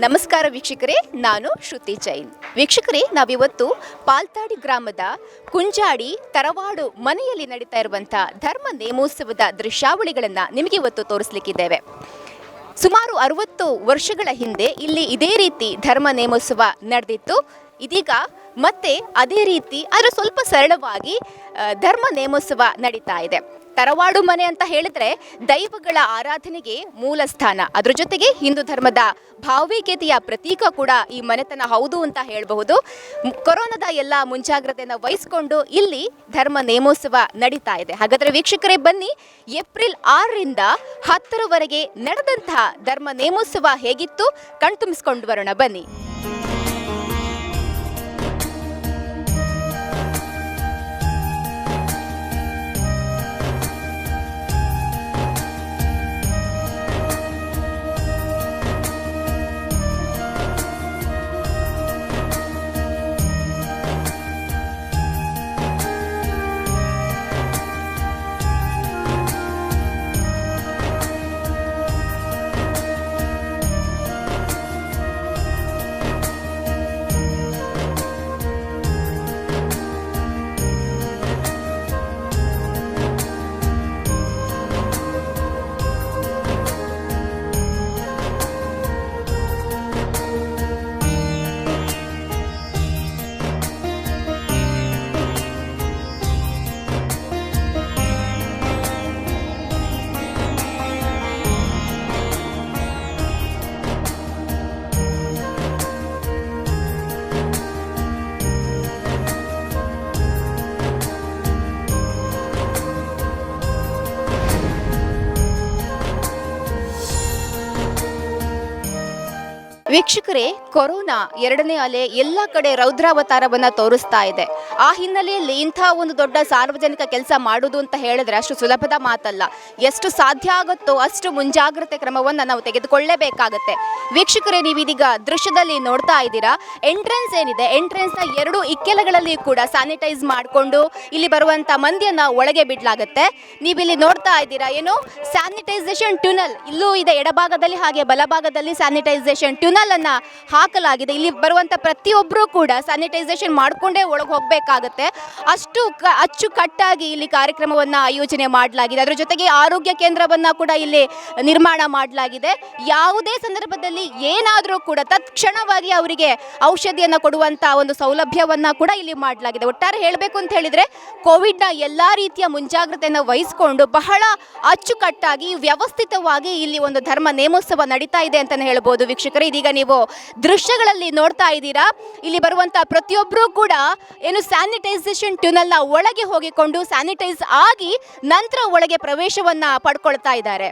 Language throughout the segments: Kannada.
ನಮಸ್ಕಾರ ವೀಕ್ಷಕರೇ, ನಾನು ಶ್ರುತಿ ಜೈನ್. ವೀಕ್ಷಕರೇ, ನಾವಿವತ್ತು ಪಾಲ್ತಾಡಿ ಗ್ರಾಮದ ಕುಂಜಾಡಿ ತರವಾಡು ಮನೆಯಲ್ಲಿ ನಡೀತಾ ಇರುವಂಥ ಧರ್ಮ ನೇಮೋತ್ಸವದ ದೃಶ್ಯಾವಳಿಗಳನ್ನು ನಿಮಗೆ ಇವತ್ತು ತೋರಿಸಲಿಕ್ಕಿದ್ದೇವೆ. ಸುಮಾರು 60 ವರ್ಷಗಳ ಹಿಂದೆ ಇಲ್ಲಿ ಇದೇ ರೀತಿ ಧರ್ಮ ನೇಮೋತ್ಸವ ನಡೆದಿತ್ತು. ಇದೀಗ ಮತ್ತೆ ಅದೇ ರೀತಿ ಆದರೆ ಸ್ವಲ್ಪ ಸರಳವಾಗಿ ಧರ್ಮ ನೇಮೋತ್ಸವ ನಡೀತಾ ಇದೆ. ತರವಾಡು ಮನೆ ಅಂತ ಹೇಳಿದ್ರೆ ದೈವಗಳ ಆರಾಧನೆಗೆ ಮೂಲ ಸ್ಥಾನ, ಅದ್ರ ಜೊತೆಗೆ ಹಿಂದೂ ಧರ್ಮದ ಭಾವೈಕ್ಯತೆಯ ಪ್ರತೀಕ ಕೂಡ ಈ ಮನೆತನ ಹೌದು ಅಂತ ಹೇಳಬಹುದು. ಕೊರೋನಾದ ಎಲ್ಲ ಮುಂಜಾಗ್ರತೆಯನ್ನು ವಹಿಸಿಕೊಂಡು ಇಲ್ಲಿ ಧರ್ಮ ನೇಮೋತ್ಸವ ನಡೀತಾ ಇದೆ. ಹಾಗಾದರೆ ವೀಕ್ಷಕರೇ, ಬನ್ನಿ ಏಪ್ರಿಲ್ 6ರಿಂದ 10ರವರೆಗೆ ನಡೆದಂತಹ ಧರ್ಮ ನೇಮೋತ್ಸವ ಹೇಗಿತ್ತು ಕಣ್ತುಂಬಿಸ್ಕೊಂಡು ಬರೋಣ ಬನ್ನಿ. ವೀಕ್ಷಕರೇ, ಕೊರೋನಾ 2ನೇ ಅಲೆ ಎಲ್ಲ ಕಡೆ ರೌದ್ರಾವತಾರವನ್ನು ತೋರಿಸ್ತಾ ಇದೆ. ಆ ಹಿನ್ನೆಲೆಯಲ್ಲಿ ಇಂಥ ಒಂದು ದೊಡ್ಡ ಸಾರ್ವಜನಿಕ ಕೆಲಸ ಮಾಡೋದು ಅಂತ ಹೇಳಿದ್ರೆ ಅಷ್ಟು ಸುಲಭದ ಮಾತಲ್ಲ. ಎಷ್ಟು ಸಾಧ್ಯ ಆಗುತ್ತೋ ಅಷ್ಟು ಮುಂಜಾಗ್ರತೆ ಕ್ರಮವನ್ನು ನಾವು ತೆಗೆದುಕೊಳ್ಳಲೇಬೇಕಾಗತ್ತೆ. ವೀಕ್ಷಕರೇ, ನೀವು ಇದೀಗ ದೃಶ್ಯದಲ್ಲಿ ನೋಡ್ತಾ ಇದ್ದೀರಾ, ಎಂಟ್ರೆನ್ಸ್ ಏನಿದೆ, ಎಂಟ್ರೆನ್ಸ್ನ 2 ಇಕ್ಕೆಲಗಳಲ್ಲಿ ಕೂಡ ಸ್ಯಾನಿಟೈಸ್ ಮಾಡಿಕೊಂಡು ಇಲ್ಲಿ ಬರುವಂಥ ಮಂದಿಯನ್ನು ಒಳಗೆ ಬಿಡಲಾಗುತ್ತೆ. ನೀವಿಲ್ಲಿ ನೋಡ್ತಾ ಇದ್ದೀರಾ, ಏನು ಸ್ಯಾನಿಟೈಸೇಷನ್ ಟ್ಯುನಲ್ ಇಲ್ಲೂ ಇದೆ, ಎಡಭಾಗದಲ್ಲಿ ಹಾಗೆ ಬಲಭಾಗದಲ್ಲಿ ಸ್ಯಾನಿಟೈಸೇಷನ್ ಟ್ಯುನಲ್ ಅನ್ನ ಹಾಕಲಾಗಿದೆ. ಇಲ್ಲಿ ಬರುವಂತ ಪ್ರತಿಯೊಬ್ಬರು ಕೂಡ ಸ್ಯಾನಿಟೈಸೇಷನ್ ಮಾಡಿಕೊಂಡೇ ಒಳಗೆ ಹೋಗಬೇಕಾಗತ್ತೆ. ಅಷ್ಟು ಅಚ್ಚುಕಟ್ಟಾಗಿ ಇಲ್ಲಿ ಕಾರ್ಯಕ್ರಮವನ್ನ ಆಯೋಜನೆ ಮಾಡಲಾಗಿದೆ. ಅದರ ಜೊತೆಗೆ ಆರೋಗ್ಯ ಕೇಂದ್ರವನ್ನ ಕೂಡ ಇಲ್ಲಿ ನಿರ್ಮಾಣ ಮಾಡಲಾಗಿದೆ. ಯಾವುದೇ ಸಂದರ್ಭದಲ್ಲಿ ಏನಾದರೂ ಕೂಡ ತತ್ಕ್ಷಣವಾಗಿ ಅವರಿಗೆ ಔಷಧಿಯನ್ನು ಕೊಡುವಂತ ಒಂದು ಸೌಲಭ್ಯವನ್ನ ಕೂಡ ಇಲ್ಲಿ ಮಾಡಲಾಗಿದೆ. ಒಟ್ಟಾರೆ ಹೇಳಬೇಕು ಅಂತ ಹೇಳಿದ್ರೆ ಕೋವಿಡ್ನ ಎಲ್ಲಾ ರೀತಿಯ ಮುಂಜಾಗ್ರತೆಯನ್ನು ವಹಿಸಿಕೊಂಡು ಬಹಳ ಅಚ್ಚುಕಟ್ಟಾಗಿ ವ್ಯವಸ್ಥಿತವಾಗಿ ಇಲ್ಲಿ ಒಂದು ಧರ್ಮ ನೇಮೋತ್ಸವ ನಡೀತಾ ಇದೆ ಅಂತಾನೆ ಹೇಳ್ಬೋದು. ವೀಕ್ಷಕರೇ, ಇದೀಗ ನೀವು ದೃಶ್ಯಗಳಲ್ಲಿ ನೋಡ್ತಾ ಇದ್ದೀರಾ, ಇಲ್ಲಿ ಬರುವಂತ ಪ್ರತಿಯೊಬ್ಬರು ಕೂಡ ಏನು ಸ್ಯಾನಿಟೈಸೇಷನ್ ಟ್ಯುನಲ್ನ ಒಳಗೆ ಹೋಗಿಕೊಂಡು ಸ್ಯಾನಿಟೈಸ್ ಆಗಿ ನಂತರ ಒಳಗೆ ಪ್ರವೇಶವನ್ನ ಪಡ್ಕೊಳ್ತಾ ಇದ್ದಾರೆ.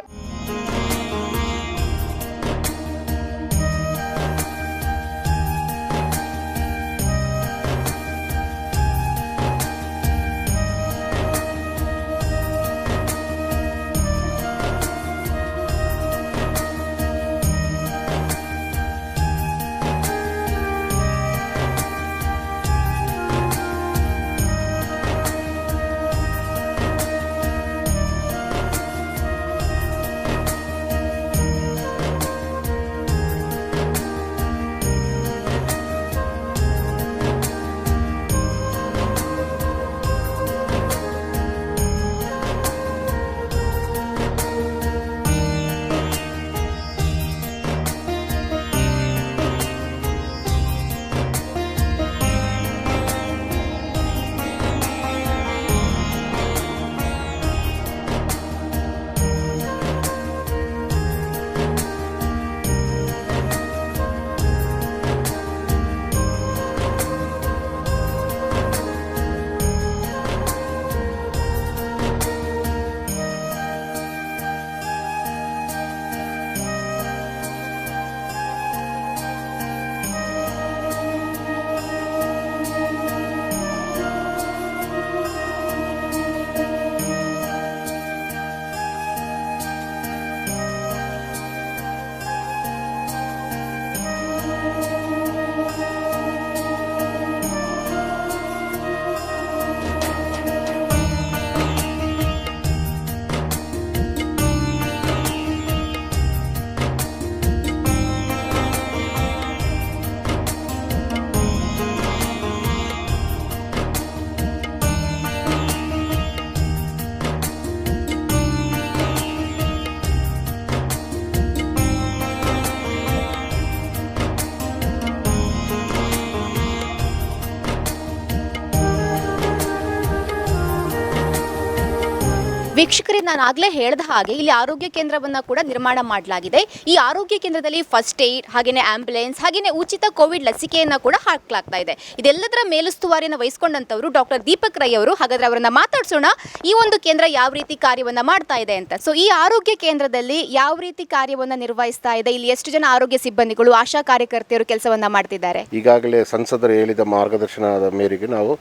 ವೀಕ್ಷಕರೇ, ನಾನು ಆಗಲೇ ಹೇಳಿದ ಹಾಗೆ ಇಲ್ಲಿ ಆರೋಗ್ಯ ಕೇಂದ್ರವನ್ನು ಕೂಡ ನಿರ್ಮಾಣ ಮಾಡಲಾಗಿದೆ. ಈ ಆರೋಗ್ಯ ಕೇಂದ್ರದಲ್ಲಿ ಫಸ್ಟ್ ಏಡ್, ಹಾಗೆಯೇ ಆಂಬ್ಯುಲೆನ್ಸ್, ಹಾಗೆಯೇ ಉಚಿತ ಕೋವಿಡ್ ಲಸಿಕೆಯನ್ನು ಕೂಡ ಹಾಕಲಾಗ್ತಾ ಇದೆ. ಇದೆಲ್ಲದರ ಮೇಲುಸ್ತುವಾರಿಯನ್ನು ವಹಿಸಿಕೊಂಡಂತವರು ಡಾಕ್ಟರ್ ದೀಪಕ್ ರೈ ಅವರು. ಹಾಗಾದ್ರೆ ಅವರನ್ನ ಮಾತಾಡ್ಸೋಣ, ಈ ಒಂದು ಕೇಂದ್ರ ಯಾವ ರೀತಿ ಕಾರ್ಯವನ್ನು ಮಾಡ್ತಾ ಇದೆ ಅಂತ. ಸೊ ಈ ಆರೋಗ್ಯ ಕೇಂದ್ರದಲ್ಲಿ ಯಾವ ರೀತಿ ಕಾರ್ಯವನ್ನು ನಿರ್ವಹಿಸ್ತಾ ಇದೆ, ಇಲ್ಲಿ ಎಷ್ಟು ಜನ ಆರೋಗ್ಯ ಸಿಬ್ಬಂದಿಗಳು, ಆಶಾ ಕಾರ್ಯಕರ್ತೆಯರು ಕೆಲಸವನ್ನ ಮಾಡ್ತಿದ್ದಾರೆ? ಈಗಾಗಲೇ ಸಂಸದರು ಹೇಳಿದ ಮಾರ್ಗದರ್ಶನದ ಮೇರೆಗೆ ನಾವು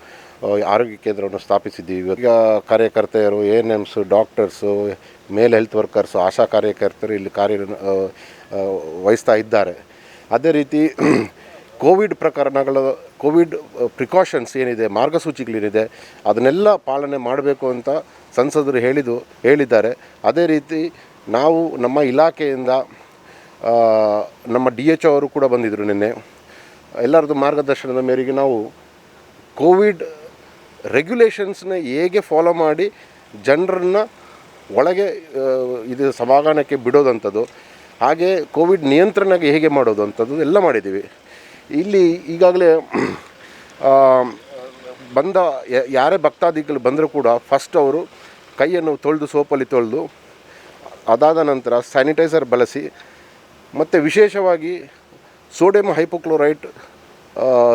ಆರೋಗ್ಯ ಕೇಂದ್ರವನ್ನು ಸ್ಥಾಪಿಸಿದ್ದೀವಿ. ಈಗ ಕಾರ್ಯಕರ್ತೆಯರು, ANMs, ಡಾಕ್ಟರ್ಸು, ಮೇಲ್ ಹೆಲ್ತ್ ವರ್ಕರ್ಸು, ಆಶಾ ಕಾರ್ಯಕರ್ತರು ಇಲ್ಲಿ ಕಾರ್ಯ ವಹಿಸ್ತಾ ಇದ್ದಾರೆ. ಅದೇ ರೀತಿ ಕೋವಿಡ್ ಕೋವಿಡ್ ಪ್ರಿಕಾಷನ್ಸ್ ಏನಿದೆ, ಮಾರ್ಗಸೂಚಿಗಳೇನಿದೆ, ಅದನ್ನೆಲ್ಲ ಪಾಲನೆ ಮಾಡಬೇಕು ಅಂತ ಸಂಸದರು ಹೇಳಿದ್ದಾರೆ. ಅದೇ ರೀತಿ ನಾವು ನಮ್ಮ ಇಲಾಖೆಯಿಂದ ನಮ್ಮ DHO ಅವರು ಕೂಡ ಬಂದಿದ್ದರು ನಿನ್ನೆ. ಎಲ್ಲರದ್ದು ಮಾರ್ಗದರ್ಶನದ ಮೇರೆಗೆ ನಾವು ಕೋವಿಡ್ ರೆಗ್ಯುಲೇಷನ್ಸ್ನ ಹೇಗೆ ಫಾಲೋ ಮಾಡಿ ಜನರನ್ನು ಒಳಗೆ ಇದು ಸಮಾಗಮಕ್ಕೆ ಬಿಡೋದಂಥದ್ದು, ಹಾಗೆ ಕೋವಿಡ್ ನಿಯಂತ್ರಣಕ್ಕೆ ಹೇಗೆ ಮಾಡೋದು ಅಂಥದ್ದು ಎಲ್ಲ ಮಾಡಿದ್ದೀವಿ. ಇಲ್ಲಿ ಈಗಾಗಲೇ ಬಂದ ಯಾರೇ ಭಕ್ತಾದಿಗಳು ಬಂದರೂ ಕೂಡ ಫಸ್ಟ್ ಅವರು ಕೈಯನ್ನು ತೊಳೆದು ಸೋಪಲ್ಲಿ ತೊಳೆದು, ಅದಾದ ನಂತರ ಸ್ಯಾನಿಟೈಸರ್ ಬಳಸಿ, ಮತ್ತು ವಿಶೇಷವಾಗಿ ಸೋಡಿಯಂ ಹೈಪೋಕ್ಲೋರೈಟ್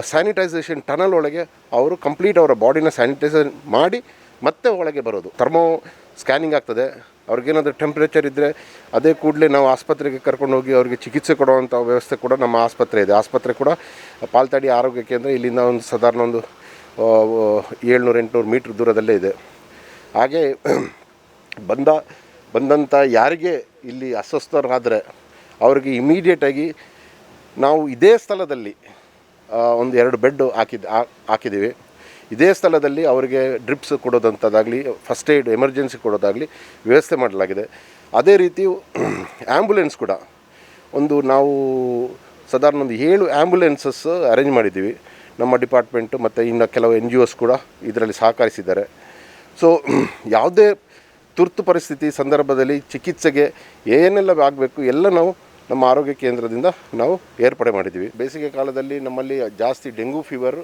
ಸ್ಯಾನಿಟೈಸೇಷನ್ ಟನಲ್ ಒಳಗೆ ಅವರು ಕಂಪ್ಲೀಟ್ ಅವರ ಬಾಡಿನ ಸ್ಯಾನಿಟೈಸರ್ ಮಾಡಿ ಮತ್ತೆ ಒಳಗೆ ಬರೋದು. ಥರ್ಮೋ ಸ್ಕ್ಯಾನಿಂಗ್ ಆಗ್ತದೆ. ಅವ್ರಿಗೇನಾದರೂ ಟೆಂಪ್ರೇಚರ್ ಇದ್ದರೆ ಅದೇ ಕೂಡಲೇ ನಾವು ಆಸ್ಪತ್ರೆಗೆ ಕರ್ಕೊಂಡು ಹೋಗಿ ಅವರಿಗೆ ಚಿಕಿತ್ಸೆ ಕೊಡುವಂಥ ವ್ಯವಸ್ಥೆ ಕೂಡ ನಮ್ಮ ಆಸ್ಪತ್ರೆ ಇದೆ. ಆಸ್ಪತ್ರೆ ಕೂಡ ಪಾಲ್ತಾಡಿ ಆರೋಗ್ಯ ಕೇಂದ್ರ ಇಲ್ಲಿಂದ ಒಂದು ಸಾಧಾರಣ ಒಂದು 700-800 ಮೀಟ್ರ್ ದೂರದಲ್ಲೇ ಇದೆ. ಹಾಗೆ ಬಂದಂಥ ಯಾರಿಗೆ ಇಲ್ಲಿ ಅಸ್ವಸ್ಥರಾದರೆ ಅವರಿಗೆ ಇಮಿಡಿಯೇಟಾಗಿ ನಾವು ಇದೇ ಸ್ಥಳದಲ್ಲಿ ಒಂದು 2 ಬೆಡ್ ಹಾಕಿದ್ದೀವಿ. ಇದೇ ಸ್ಥಳದಲ್ಲಿ ಅವರಿಗೆ ಡ್ರಿಪ್ಸ್ ಕೊಡೋದಂಥದ್ದಾಗಲಿ, ಫಸ್ಟ್ ಏಡ್ ಎಮರ್ಜೆನ್ಸಿ ಕೊಡೋದಾಗಲಿ ವ್ಯವಸ್ಥೆ ಮಾಡಲಾಗಿದೆ. ಅದೇ ರೀತಿ ಆ್ಯಂಬುಲೆನ್ಸ್ ಕೂಡ ನಾವು ಸಾಧಾರಣ ಒಂದು 7 ಆ್ಯಂಬುಲೆನ್ಸಸ್ ಅರೇಂಜ್ ಮಾಡಿದ್ದೀವಿ. ನಮ್ಮ ಡಿಪಾರ್ಟ್ಮೆಂಟು ಮತ್ತು ಇನ್ನು ಕೆಲವು NGOs ಕೂಡ ಇದರಲ್ಲಿ ಸಹಕರಿಸಿದ್ದಾರೆ. ಸೊ ಯಾವುದೇ ತುರ್ತು ಪರಿಸ್ಥಿತಿ ಸಂದರ್ಭದಲ್ಲಿ ಚಿಕಿತ್ಸೆಗೆ ಏನೆಲ್ಲ ಆಗಬೇಕು ಎಲ್ಲ ನಾವು ನಮ್ಮ ಆರೋಗ್ಯ ಕೇಂದ್ರದಿಂದ ನಾವು ಏರ್ಪಡೆ ಮಾಡಿದ್ದೀವಿ. ಬೇಸಿಗೆ ಕಾಲದಲ್ಲಿ ನಮ್ಮಲ್ಲಿ ಜಾಸ್ತಿ ಡೆಂಗು ಫೀವರ್,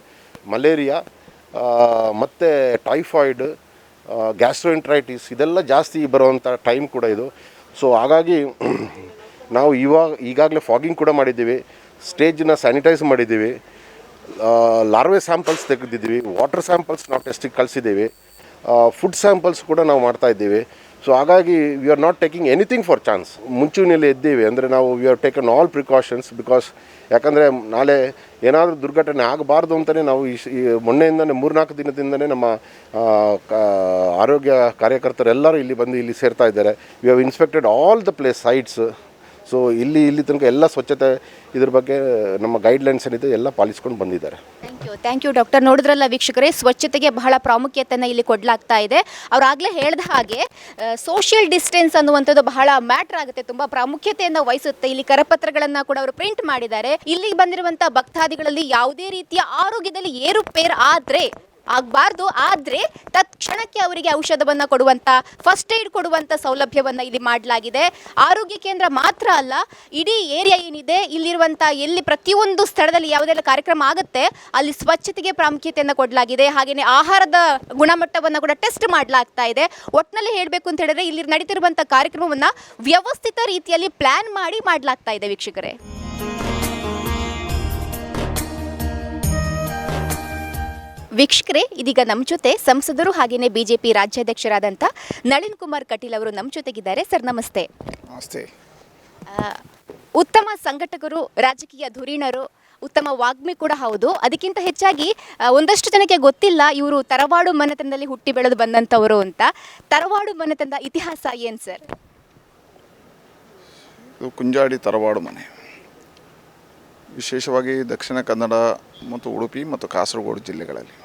ಮಲೇರಿಯಾ ಮತ್ತು ಟೈಫಾಯ್ಡ್, ಗ್ಯಾಸ್ಟ್ರೋಎಂಟ್ರೈಟಿಸ್ ಇದೆಲ್ಲ ಜಾಸ್ತಿ ಬರುವಂಥ ಟೈಮ್ ಕೂಡ ಇದು. ಸೊ ಹಾಗಾಗಿ ನಾವು ಈಗಾಗಲೇ ಫಾಗಿಂಗ್ ಕೂಡ ಮಾಡಿದ್ದೀವಿ, ಸ್ಟೇಜನ್ನ ಸ್ಯಾನಿಟೈಸ್ ಮಾಡಿದ್ದೀವಿ, ಲಾರ್ವೆ ಸ್ಯಾಂಪಲ್ಸ್ ತೆಗೆದಿದ್ದೀವಿ, ವಾಟರ್ ಸ್ಯಾಂಪಲ್ಸ್ ನಾವು ಟೆಸ್ಟಿಗೆ ಕಳಿಸಿದ್ದೀವಿ, ಫುಡ್ ಸ್ಯಾಂಪಲ್ಸ್ ಕೂಡ ನಾವು ಮಾಡ್ತಾಯಿದ್ದೀವಿ. ಸೊ ಹಾಗಾಗಿ we are not taking anything for chance. ಮುಂಚೂಣಿಯಲ್ಲಿ ಇದ್ದೀವಿ ಅಂದರೆ ನಾವು we are taken all precautions because ಯಾಕಂದರೆ ನಾಳೆ ಏನಾದರೂ ದುರ್ಘಟನೆ ಆಗಬಾರ್ದು ಅಂತಲೇ ನಾವು ಈ ಮೊನ್ನೆಯಿಂದನೇ 3-4 ದಿನದಿಂದನೇ ನಮ್ಮ ಆರೋಗ್ಯ ಕಾರ್ಯಕರ್ತರೆಲ್ಲರೂ ಇಲ್ಲಿ ಸೇರ್ತಾ ಇದ್ದಾರೆ. We have inspected all the place sites. So ಇಲ್ಲಿ ತನಕ ಎಲ್ಲ ಸ್ವಚ್ಛತೆ ಇದ್ರ ಬಗ್ಗೆ ನಮ್ಮ ಗೈಡ್ಲೈನ್ಸ್ ಏನಿದೆ ಎಲ್ಲ ಪಾಲಿಸ್ಕೊಂಡು ಬಂದಿದ್ದಾರೆ. Thank you doctor. ನೋಡಿದ್ರಲ್ಲ ವೀಕ್ಷಕರೇ, ಸ್ವಚ್ಛತೆಗೆ ಬಹಳ ಪ್ರಾಮುಖ್ಯತೆಯನ್ನು ಇಲ್ಲಿ ಕೊಡಲಾಗ್ತಾ ಇದೆ. ಅವರಾಗಲೇ ಹೇಳಿದ ಹಾಗೆ ಸೋಷಿಯಲ್ ಡಿಸ್ಟೆನ್ಸ್ ಅನ್ನುವಂಥದ್ದು ಬಹಳ ಮ್ಯಾಟ್ರ್ ಆಗುತ್ತೆ, ತುಂಬ ಪ್ರಾಮುಖ್ಯತೆಯನ್ನು ವಹಿಸುತ್ತೆ. ಇಲ್ಲಿ ಕರಪತ್ರಗಳನ್ನು ಕೂಡ ಅವರು ಪ್ರಿಂಟ್ ಮಾಡಿದ್ದಾರೆ. ಇಲ್ಲಿಗೆ ಬಂದಿರುವಂಥ ಭಕ್ತಾದಿಗಳಲ್ಲಿ ಯಾವುದೇ ರೀತಿಯ ಆರೋಗ್ಯದಲ್ಲಿ ಏರುಪೇರು ಆಗಬಾರ್ದು, ಆದರೆ ತತ್ಕ್ಷಣಕ್ಕೆ ಅವರಿಗೆ ಔಷಧವನ್ನು ಕೊಡುವಂಥ, ಫಸ್ಟ್ ಏಡ್ ಕೊಡುವಂಥ ಸೌಲಭ್ಯವನ್ನು ಇಲ್ಲಿ ಮಾಡಲಾಗಿದೆ. ಆರೋಗ್ಯ ಕೇಂದ್ರ ಮಾತ್ರ ಅಲ್ಲ, ಇಡೀ ಏರಿಯಾ ಏನಿದೆ ಇಲ್ಲಿರುವಂಥ ಪ್ರತಿಯೊಂದು ಸ್ಥಳದಲ್ಲಿ ಯಾವುದೆಲ್ಲ ಕಾರ್ಯಕ್ರಮ ಆಗುತ್ತೆ ಅಲ್ಲಿ ಸ್ವಚ್ಛತೆಗೆ ಪ್ರಾಮುಖ್ಯತೆಯನ್ನು ಕೊಡಲಾಗಿದೆ. ಹಾಗೆಯೇ ಆಹಾರದ ಗುಣಮಟ್ಟವನ್ನು ಕೂಡ ಟೆಸ್ಟ್ ಮಾಡಲಾಗ್ತಾ ಇದೆ. ಒಟ್ಟಿನಲ್ಲಿ ಹೇಳಬೇಕು ಅಂತ ಹೇಳಿದ್ರೆ ಇಲ್ಲಿ ನಡೀತಿರುವಂಥ ಕಾರ್ಯಕ್ರಮವನ್ನು ವ್ಯವಸ್ಥಿತ ರೀತಿಯಲ್ಲಿ ಪ್ಲಾನ್ ಮಾಡಿ ಮಾಡಲಾಗ್ತಾ ಇದೆ ವೀಕ್ಷಕರೇ. ವೀಕ್ಷಕರೇ, ಇದೀಗ ನಮ್ಮ ಜೊತೆ ಸಂಸದರು ಹಾಗೆಯೇ BJP ರಾಜ್ಯಾಧ್ಯಕ್ಷರಾದಂಥ ನಳಿನ್ ಕುಮಾರ್ ಕಟೀಲ್ ಅವರು ನಮ್ಮ ಜೊತೆಗಿದ್ದಾರೆ. ಸರ್ ನಮಸ್ತೆ. ನಮಸ್ತೆ. ಉತ್ತಮ ಸಂಘಟಕರು, ರಾಜಕೀಯ ಧುರೀಣರು, ಉತ್ತಮ ವಾಗ್ಮಿ ಕೂಡ ಹೌದು. ಅದಕ್ಕಿಂತ ಹೆಚ್ಚಾಗಿ ಒಂದಷ್ಟು ಜನಕ್ಕೆ ಗೊತ್ತಿಲ್ಲ ಇವರು ತರವಾಡು ಮನೆತನದಲ್ಲಿ ಹುಟ್ಟಿ ಬೆಳೆದು ಬಂದಂಥವರು ಅಂತ. ತರವಾಡು ಮನೆತನದ ಇತಿಹಾಸ ಏನು ಸರ್? ಇದು ಕುಂಜಾಡಿ ತರವಾಡು ಮನೆ. ವಿಶೇಷವಾಗಿ ದಕ್ಷಿಣ ಕನ್ನಡ ಮತ್ತು ಉಡುಪಿ ಮತ್ತು ಕಾಸರಗೋಡು ಜಿಲ್ಲೆಗಳಲ್ಲಿ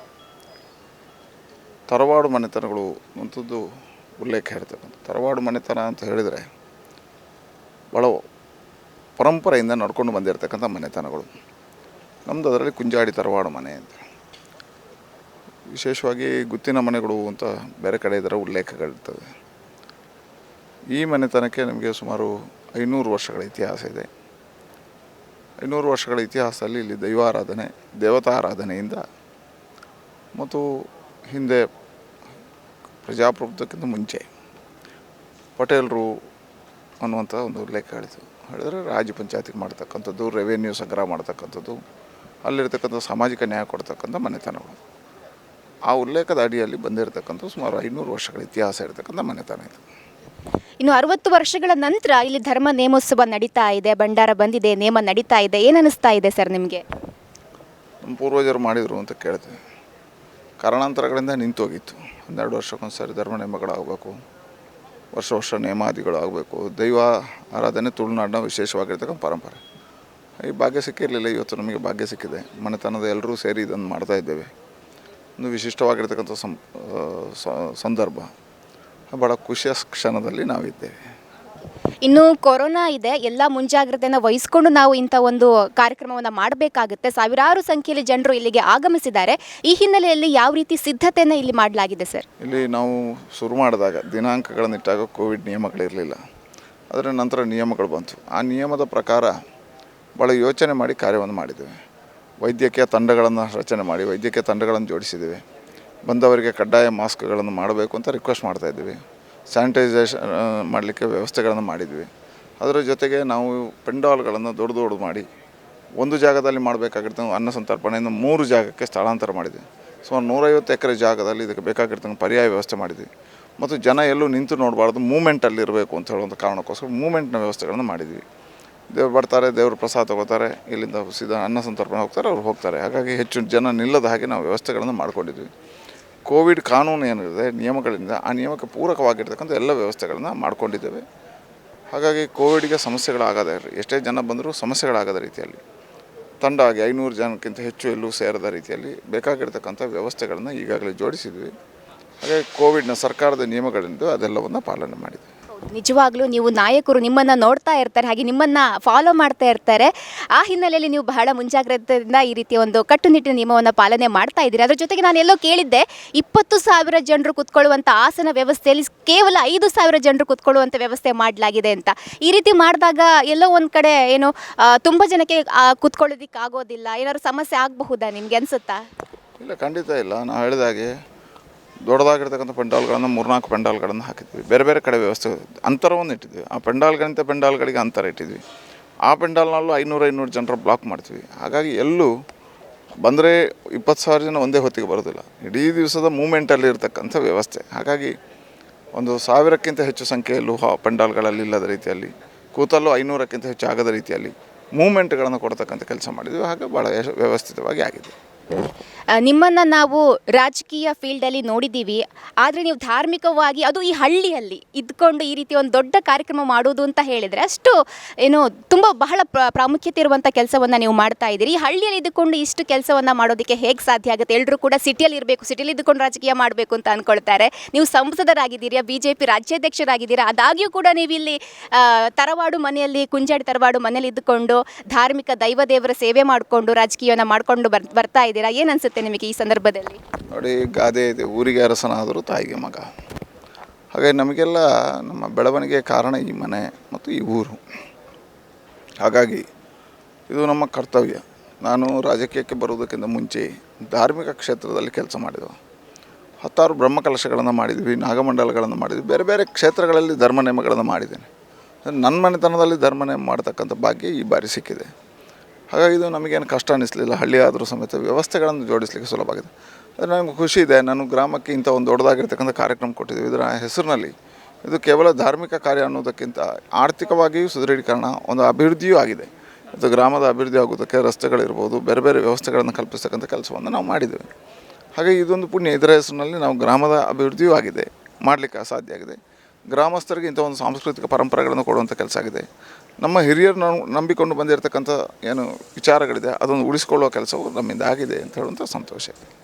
ತರವಾಡು ಮನೆತನಗಳು ಅಂಥದ್ದು ಉಲ್ಲೇಖ ಇರ್ತಕ್ಕಂಥ. ತರವಾಡು ಮನೆತನ ಅಂತ ಹೇಳಿದರೆ ಭಾಳ ಪರಂಪರೆಯಿಂದ ನಡ್ಕೊಂಡು ಬಂದಿರತಕ್ಕಂಥ ಮನೆತನಗಳು. ನಮ್ಮದು ಅದರಲ್ಲಿ ಕುಂಜಾಡಿ ತರವಾಡು ಮನೆ ಅಂತ. ವಿಶೇಷವಾಗಿ ಗುತ್ತಿನ ಮನೆಗಳು ಅಂತ ಬೇರೆ ಕಡೆ ಇದರ ಉಲ್ಲೇಖಗಳಿರ್ತದೆ. ಈ ಮನೆತನಕ್ಕೆ ನಮಗೆ ಸುಮಾರು 500 ವರ್ಷಗಳ ಇತಿಹಾಸ ಇದೆ. 500 ವರ್ಷಗಳ ಇತಿಹಾಸದಲ್ಲಿ ಇಲ್ಲಿ ದೈವಾರಾಧನೆ, ದೇವತಾರಾಧನೆಯಿಂದ ಮತ್ತು ಹಿಂದೆ ಪ್ರಜಾಪ್ರಭುತ್ವಕ್ಕಿಂತ ಮುಂಚೆ ಪಟೇಲರು ಅನ್ನುವಂಥ ಒಂದು ಉಲ್ಲೇಖ ಹೇಳಿದರೆ ರಾಜ್ಯ ಪಂಚಾಯತಿಗೆ ಮಾಡ್ತಕ್ಕಂಥದ್ದು, ರೆವೆನ್ಯೂ ಸಂಗ್ರಹ ಮಾಡ್ತಕ್ಕಂಥದ್ದು, ಅಲ್ಲಿರ್ತಕ್ಕಂಥ ಸಾಮಾಜಿಕ ನ್ಯಾಯ ಕೊಡ್ತಕ್ಕಂಥ ಮನೆತನಗಳು. ಆ ಉಲ್ಲೇಖದ ಅಡಿಯಲ್ಲಿ ಬಂದಿರತಕ್ಕಂಥ ಸುಮಾರು 500 ವರ್ಷಗಳ ಇತಿಹಾಸ ಇರತಕ್ಕಂಥ ಮನೆತನ ಇದು. ಇನ್ನು 60 ವರ್ಷಗಳ ನಂತರ ಇಲ್ಲಿ ಧರ್ಮ ನೇಮೋತ್ಸವ ನಡೀತಾ ಇದೆ, ಭಂಡಾರ ಬಂದಿದೆ, ನೇಮ ನಡೀತಾ ಇದೆ. ಏನು ಅನಿಸ್ತಾ ಇದೆ ಸರ್ ನಿಮಗೆ? ನಮ್ಮ ಪೂರ್ವಜರು ಮಾಡಿದರು ಅಂತ ಕೇಳ್ತೀವಿ. ಕಾರಣಾಂತರಗಳಿಂದ ನಿಂತೋಗಿತ್ತು. 12 ವರ್ಷಕ್ಕೊಂದ್ಸರಿ ಧರ್ಮ ನೇಮಗಳಾಗಬೇಕು, ವರ್ಷ ನೇಮಾದಿಗಳು ಆಗಬೇಕು. ದೈವ ಆರಾಧನೆ ತುಳುನಾಡಿನ ವಿಶೇಷವಾಗಿರ್ತಕ್ಕಂಥ ಪರಂಪರೆ. ಈ ಭಾಗ್ಯ ಸಿಕ್ಕಿರಲಿಲ್ಲ, ಇವತ್ತು ನಮಗೆ ಭಾಗ್ಯ ಸಿಕ್ಕಿದೆ. ಮನೆತನದ ಎಲ್ಲರೂ ಸೇರಿ ಇದನ್ನು ಮಾಡ್ತಾಯಿದ್ದೇವೆ. ಒಂದು ವಿಶಿಷ್ಟವಾಗಿರ್ತಕ್ಕಂಥ ಸಂದರ್ಭ. ಭಾಳ ಖುಷಿಯ ಕ್ಷಣದಲ್ಲಿ ನಾವಿದ್ದೇವೆ. ಇನ್ನು ಕೊರೋನಾ ಇದೆ, ಎಲ್ಲ ಮುಂಜಾಗ್ರತೆಯನ್ನು ವಹಿಸ್ಕೊಂಡು ನಾವು ಇಂಥ ಒಂದು ಕಾರ್ಯಕ್ರಮವನ್ನು ಮಾಡಬೇಕಾಗುತ್ತೆ. ಸಾವಿರಾರು ಸಂಖ್ಯೆಯಲ್ಲಿ ಜನರು ಇಲ್ಲಿಗೆ ಆಗಮಿಸಿದ್ದಾರೆ. ಈ ಹಿನ್ನೆಲೆಯಲ್ಲಿ ಯಾವ ರೀತಿ ಸಿದ್ಧತೆಯನ್ನು ಇಲ್ಲಿ ಮಾಡಲಾಗಿದೆ ಸರ್? ಇಲ್ಲಿ ನಾವು ಶುರು ಮಾಡಿದಾಗ ದಿನಾಂಕಗಳನ್ನಿಟ್ಟಾಗ ಕೋವಿಡ್ ನಿಯಮಗಳಿರಲಿಲ್ಲ. ಅದರ ನಂತರ ನಿಯಮಗಳು ಬಂತು. ಆ ನಿಯಮದ ಪ್ರಕಾರ ಭಾಳ ಯೋಚನೆ ಮಾಡಿ ಕಾರ್ಯವನ್ನು ಮಾಡಿದ್ದೇವೆ. ವೈದ್ಯಕೀಯ ತಂಡಗಳನ್ನು ರಚನೆ ಮಾಡಿ ವೈದ್ಯಕೀಯ ತಂಡಗಳನ್ನು ಜೋಡಿಸಿದ್ದೇವೆ. ಬಂದವರಿಗೆ ಕಡ್ಡಾಯ ಮಾಸ್ಕ್ಗಳನ್ನು ಮಾಡಬೇಕು ಅಂತ ರಿಕ್ವೆಸ್ಟ್ ಮಾಡ್ತಾಯಿದ್ದೀವಿ. ಸ್ಯಾನಿಟೈಸೇಷನ್ ಮಾಡಲಿಕ್ಕೆ ವ್ಯವಸ್ಥೆಗಳನ್ನು ಮಾಡಿದ್ವಿ. ಅದರ ಜೊತೆಗೆ ನಾವು ಪೆಂಡಾಲ್ಗಳನ್ನು ದೊಡ್ಡ ಮಾಡಿ ಒಂದು ಜಾಗದಲ್ಲಿ ಮಾಡಬೇಕಾಗಿರ್ತಂಗೆ ಅನ್ನ ಸಂತರ್ಪಣೆಯಿಂದ 3 ಜಾಗಕ್ಕೆ ಸ್ಥಳಾಂತರ ಮಾಡಿದ್ವಿ. ಸುಮಾರು 150 ಎಕರೆ ಜಾಗದಲ್ಲಿ ಇದಕ್ಕೆ ಬೇಕಾಗಿರ್ತಂಗೆ ಪರ್ಯಾಯ ವ್ಯವಸ್ಥೆ ಮಾಡಿದ್ವಿ. ಮತ್ತು ಜನ ಎಲ್ಲೂ ನಿಂತು ನೋಡಬಾರ್ದು, ಮೂಮೆಂಟಲ್ಲಿ ಇರಬೇಕು ಅಂತ ಹೇಳುವಂಥ ಕಾರಣಕ್ಕೋಸ್ಕರ ಮೂಮೆಂಟ್ನ ವ್ಯವಸ್ಥೆಗಳನ್ನು ಮಾಡಿದ್ವಿ. ದೇವ್ರು ಬರ್ತಾರೆ, ದೇವ್ರ ಪ್ರಸಾದ ತಗೋತಾರೆ, ಇಲ್ಲಿಂದ ಸೀದಾ ಅನ್ನ ಸಂತರ್ಪಣೆ ಹೋಗ್ತಾರೆ, ಅವ್ರು ಹೋಗ್ತಾರೆ. ಹಾಗಾಗಿ ಹೆಚ್ಚು ಜನ ನಿಲ್ಲದ ಹಾಗೆ ನಾವು ವ್ಯವಸ್ಥೆಗಳನ್ನು ಮಾಡ್ಕೊಂಡಿದ್ವಿ. ಕೋವಿಡ್ ಕಾನೂನು ಏನಿದೆ ನಿಯಮಗಳಿಂದ ಆ ನಿಯಮಕ್ಕೆ ಪೂರಕವಾಗಿರ್ತಕ್ಕಂಥ ಎಲ್ಲ ವ್ಯವಸ್ಥೆಗಳನ್ನು ಮಾಡ್ಕೊಂಡಿದ್ದೇವೆ. ಹಾಗಾಗಿ ಕೋವಿಡ್ಗೆ ಸಮಸ್ಯೆಗಳಾಗದ, ಎಷ್ಟೇ ಜನ ಬಂದರೂ ಸಮಸ್ಯೆಗಳಾಗದ ರೀತಿಯಲ್ಲಿ ತಂಡ ಆಗಿ 500 ಜನಕ್ಕಿಂತ ಹೆಚ್ಚು ಎಲ್ಲೂ ಸೇರದ ರೀತಿಯಲ್ಲಿ ಬೇಕಾಗಿರ್ತಕ್ಕಂಥ ವ್ಯವಸ್ಥೆಗಳನ್ನು ಈಗಾಗಲೇ ಜೋಡಿಸಿದ್ವಿ. ಹಾಗಾಗಿ ಕೋವಿಡ್ನ ಸರ್ಕಾರದ ನಿಯಮಗಳಿಂದ ಅದೆಲ್ಲವನ್ನು ಪಾಲನೆ ಮಾಡಿದ್ವಿ. ನಿಜವಾಗ್ಲೂ ನೀವು ನಾಯಕರು ನಿಮ್ಮನ್ನು ನೋಡ್ತಾ ಇರ್ತಾರೆ, ಹಾಗೆ ನಿಮ್ಮನ್ನು ಫಾಲೋ ಮಾಡ್ತಾ ಇರ್ತಾರೆ. ಆ ಹಿನ್ನೆಲೆಯಲ್ಲಿ ನೀವು ಬಹಳ ಮುಂಜಾಗ್ರತೆಯಿಂದ ಈ ರೀತಿಯ ಒಂದು ಕಟ್ಟುನಿಟ್ಟಿನ ನಿಯಮವನ್ನು ಪಾಲನೆ ಮಾಡ್ತಾ ಇದ್ದೀರಿ. ಅದರ ಜೊತೆಗೆ ನಾನು ಎಲ್ಲೋ ಕೇಳಿದ್ದೆ, 20,000 ಜನರು ಕುತ್ಕೊಳ್ಳುವಂಥ ಆಸನ ವ್ಯವಸ್ಥೆಯಲ್ಲಿ ಕೇವಲ 5,000 ಜನರು ಕುತ್ಕೊಳ್ಳುವಂಥ ವ್ಯವಸ್ಥೆ ಮಾಡಲಾಗಿದೆ ಅಂತ. ಈ ರೀತಿ ಮಾಡಿದಾಗ ಎಲ್ಲೋ ಒಂದು ಕಡೆ ಏನು ತುಂಬ ಜನಕ್ಕೆ ಕುತ್ಕೊಳ್ಳೋದಕ್ಕೆ ಆಗೋದಿಲ್ಲ, ಏನಾದ್ರು ಸಮಸ್ಯೆ ಆಗಬಹುದಾ ನಿಮಗೆ ಅನಿಸುತ್ತಾ? ಇಲ್ಲ, ಖಂಡಿತ ಇಲ್ಲ. ನಾವು ಹೇಳಿದಾಗೆ ದೊಡ್ಡದಾಗಿರ್ತಕ್ಕಂಥ ಪೆಂಡಾಲ್ಗಳನ್ನು 3-4 ಪೆಂಡಾಲ್ಗಳನ್ನು ಹಾಕಿದ್ವಿ. ಬೇರೆ ಬೇರೆ ಕಡೆ ವ್ಯವಸ್ಥೆ ಅಂತರವನ್ನು ಇಟ್ಟಿದ್ವಿ. ಆ ಪೆಂಡಾಲ್ಗಳಿಗೆ ಅಂತರ ಇಟ್ಟಿದ್ವಿ. ಆ ಪೆಂಡಾಲ್ನಲ್ಲೂ 500 ಜನರ ಬ್ಲಾಕ್ ಮಾಡ್ತೀವಿ. ಹಾಗಾಗಿ ಎಲ್ಲೂ ಬಂದರೆ 20,000 ಜನ ಒಂದೇ ಹೊತ್ತಿಗೆ ಬರೋದಿಲ್ಲ. ಇಡೀ ದಿವಸದ ಮೂಮೆಂಟಲ್ಲಿ ಇರತಕ್ಕಂಥ ವ್ಯವಸ್ಥೆ. ಹಾಗಾಗಿ 1,000ಕ್ಕಿಂತ ಹೆಚ್ಚು ಸಂಖ್ಯೆಯಲ್ಲೂ ಪೆಂಡಾಲ್ಗಳಲ್ಲಿ ಇಲ್ಲದ ರೀತಿಯಲ್ಲಿ, ಕೂತಲ್ಲೂ 500ಕ್ಕಿಂತ ಹೆಚ್ಚು ಆಗದ ರೀತಿಯಲ್ಲಿ ಮೂಮೆಂಟ್ಗಳನ್ನು ಕೊಡ್ತಕ್ಕಂಥ ಕೆಲಸ ಮಾಡಿದ್ವಿ. ಹಾಗೆ ಭಾಳ ವ್ಯವಸ್ಥಿತವಾಗಿ ಆಗಿದೆ. ನಿಮ್ಮನ್ನು ನಾವು ರಾಜಕೀಯ ಫೀಲ್ಡಲ್ಲಿ ನೋಡಿದ್ದೀವಿ, ಆದರೆ ನೀವು ಧಾರ್ಮಿಕವಾಗಿ ಅದು ಈ ಹಳ್ಳಿಯಲ್ಲಿ ಇದ್ಕೊಂಡು ಈ ರೀತಿ ಒಂದು ದೊಡ್ಡ ಕಾರ್ಯಕ್ರಮ ಮಾಡೋದು ಅಂತ ಹೇಳಿದರೆ ಅಷ್ಟು ಏನು ತುಂಬ ಬಹಳ ಪ್ರಾಮುಖ್ಯತೆ ಇರುವಂಥ ಕೆಲಸವನ್ನು ನೀವು ಮಾಡ್ತಾ ಇದ್ದೀರಿ. ಈ ಹಳ್ಳಿಯಲ್ಲಿ ಇದ್ದುಕೊಂಡು ಇಷ್ಟು ಕೆಲಸವನ್ನು ಮಾಡೋದಕ್ಕೆ ಹೇಗೆ ಸಾಧ್ಯ ಆಗುತ್ತೆ? ಎಲ್ಲರೂ ಕೂಡ ಸಿಟಿಯಲ್ಲಿ ಇರಬೇಕು, ಸಿಟಿಯಲ್ಲಿ ಇದ್ದುಕೊಂಡು ರಾಜಕೀಯ ಮಾಡಬೇಕು ಅಂತ ಅಂದ್ಕೊಳ್ತಾರೆ. ನೀವು ಸಂಸದರಾಗಿದ್ದೀರಾ, BJP ರಾಜ್ಯಾಧ್ಯಕ್ಷರಾಗಿದ್ದೀರಾ, ಆದಾಗ್ಯೂ ಕೂಡ ನೀವು ಇಲ್ಲಿ ತರವಾಡು ಮನೆಯಲ್ಲಿ, ಕುಂಜಾಡಿ ತರವಾಡು ಮನೆಯಲ್ಲಿ ಇದ್ದುಕೊಂಡು ಧಾರ್ಮಿಕ ದೈವದೇವರ ಸೇವೆ ಮಾಡಿಕೊಂಡು ರಾಜಕೀಯವನ್ನು ಮಾಡಿಕೊಂಡು ಬರ್ತಾ ಇದ್ದೀರಾ. ಏನು ಅನಿಸುತ್ತೆ ನಿಮಗೆ ಈ ಸಂದರ್ಭದಲ್ಲಿ? ನೋಡಿ, ಗಾದೆ ಇದೆ, ಊರಿಗೆ ಅರಸನಾದರೂ ತಾಯಿಗೆ ಮಗ. ಹಾಗಾಗಿ ನಮಗೆಲ್ಲ ನಮ್ಮ ಬೆಳವಣಿಗೆ ಕಾರಣ ಈ ಮನೆ ಮತ್ತು ಈ ಊರು. ಹಾಗಾಗಿ ಇದು ನಮ್ಮ ಕರ್ತವ್ಯ. ನಾನು ರಾಜಕೀಯಕ್ಕೆ ಬರುವುದಕ್ಕಿಂತ ಮುಂಚೆ ಧಾರ್ಮಿಕ ಕ್ಷೇತ್ರದಲ್ಲಿ ಕೆಲಸ ಮಾಡಿದೆವು. 10 ಬ್ರಹ್ಮಕಲಶಗಳನ್ನು ಮಾಡಿದ್ವಿ, ನಾಗಮಂಡಲಗಳನ್ನು ಮಾಡಿದ್ವಿ, ಬೇರೆ ಬೇರೆ ಕ್ಷೇತ್ರಗಳಲ್ಲಿ ಧರ್ಮ ನೇಮಗಳನ್ನು ಮಾಡಿದ್ದೇನೆ. ನನ್ನ ಮನೆತನದಲ್ಲಿ ಧರ್ಮ ನೇಮ ಮಾಡ್ತಕ್ಕಂಥ ಭಾಗ್ಯ ಈ ಬಾರಿ ಸಿಕ್ಕಿದೆ. ಹಾಗಾಗಿ ಇದು ನಮಗೇನು ಕಷ್ಟ ಅನ್ನಿಸಲಿಲ್ಲ. ಹಳ್ಳಿ ಆದರೂ ಸಮೇತ ವ್ಯವಸ್ಥೆಗಳನ್ನು ಜೋಡಿಸಲಿಕ್ಕೆ ಸುಲಭ ಆಗಿದೆ. ಆದರೆ ನನಗೆ ಖುಷಿ ಇದೆ, ನಾನು ಗ್ರಾಮಕ್ಕೆ ಇಂಥ ಒಂದು ದೊಡ್ಡದಾಗಿರ್ತಕ್ಕಂಥ ಕಾರ್ಯಕ್ರಮ ಕೊಟ್ಟಿದ್ದೀವಿ. ಇದರ ಹೆಸರಿನಲ್ಲಿ ಇದು ಕೇವಲ ಧಾರ್ಮಿಕ ಕಾರ್ಯ ಅನ್ನೋದಕ್ಕಿಂತ ಆರ್ಥಿಕವಾಗಿಯೂ ಸುದೃಢೀಕರಣ, ಒಂದು ಅಭಿವೃದ್ಧಿಯೂ ಆಗಿದೆ. ಇದು ಗ್ರಾಮದ ಅಭಿವೃದ್ಧಿ ಆಗೋದಕ್ಕೆ ರಸ್ತೆಗಳಿರ್ಬೋದು, ಬೇರೆ ಬೇರೆ ವ್ಯವಸ್ಥೆಗಳನ್ನು ಕಲ್ಪಿಸ್ತಕ್ಕಂಥ ಕೆಲಸವನ್ನು ನಾವು ಮಾಡಿದ್ದೇವೆ. ಹಾಗಾಗಿ ಇದೊಂದು ಪುಣ್ಯ. ಇದರ ಹೆಸರಿನಲ್ಲಿ ನಾವು ಗ್ರಾಮದ ಅಭಿವೃದ್ಧಿಯೂ ಆಗಿದೆ, ಮಾಡಲಿಕ್ಕೆ ಸಾಧ್ಯ ಆಗಿದೆ. ಗ್ರಾಮಸ್ಥರಿಗೆ ಇಂಥ ಒಂದು ಸಾಂಸ್ಕೃತಿಕ ಪರಂಪರೆಗಳನ್ನು ಕೊಡುವಂಥ ಕೆಲಸ ಆಗಿದೆ. ನಮ್ಮ ಹಿರಿಯರು ನಂಬಿಕೊಂಡು ಬಂದಿರತಕ್ಕಂಥ ಏನು ವಿಚಾರಗಳಿದೆ ಅದನ್ನು ಉಳಿಸ್ಕೊಳ್ಳುವ ಕೆಲಸವು ನಮ್ಮಿಂದ ಆಗಿದೆ ಅಂತ ಹೇಳುವಂಥ ಸಂತೋಷ.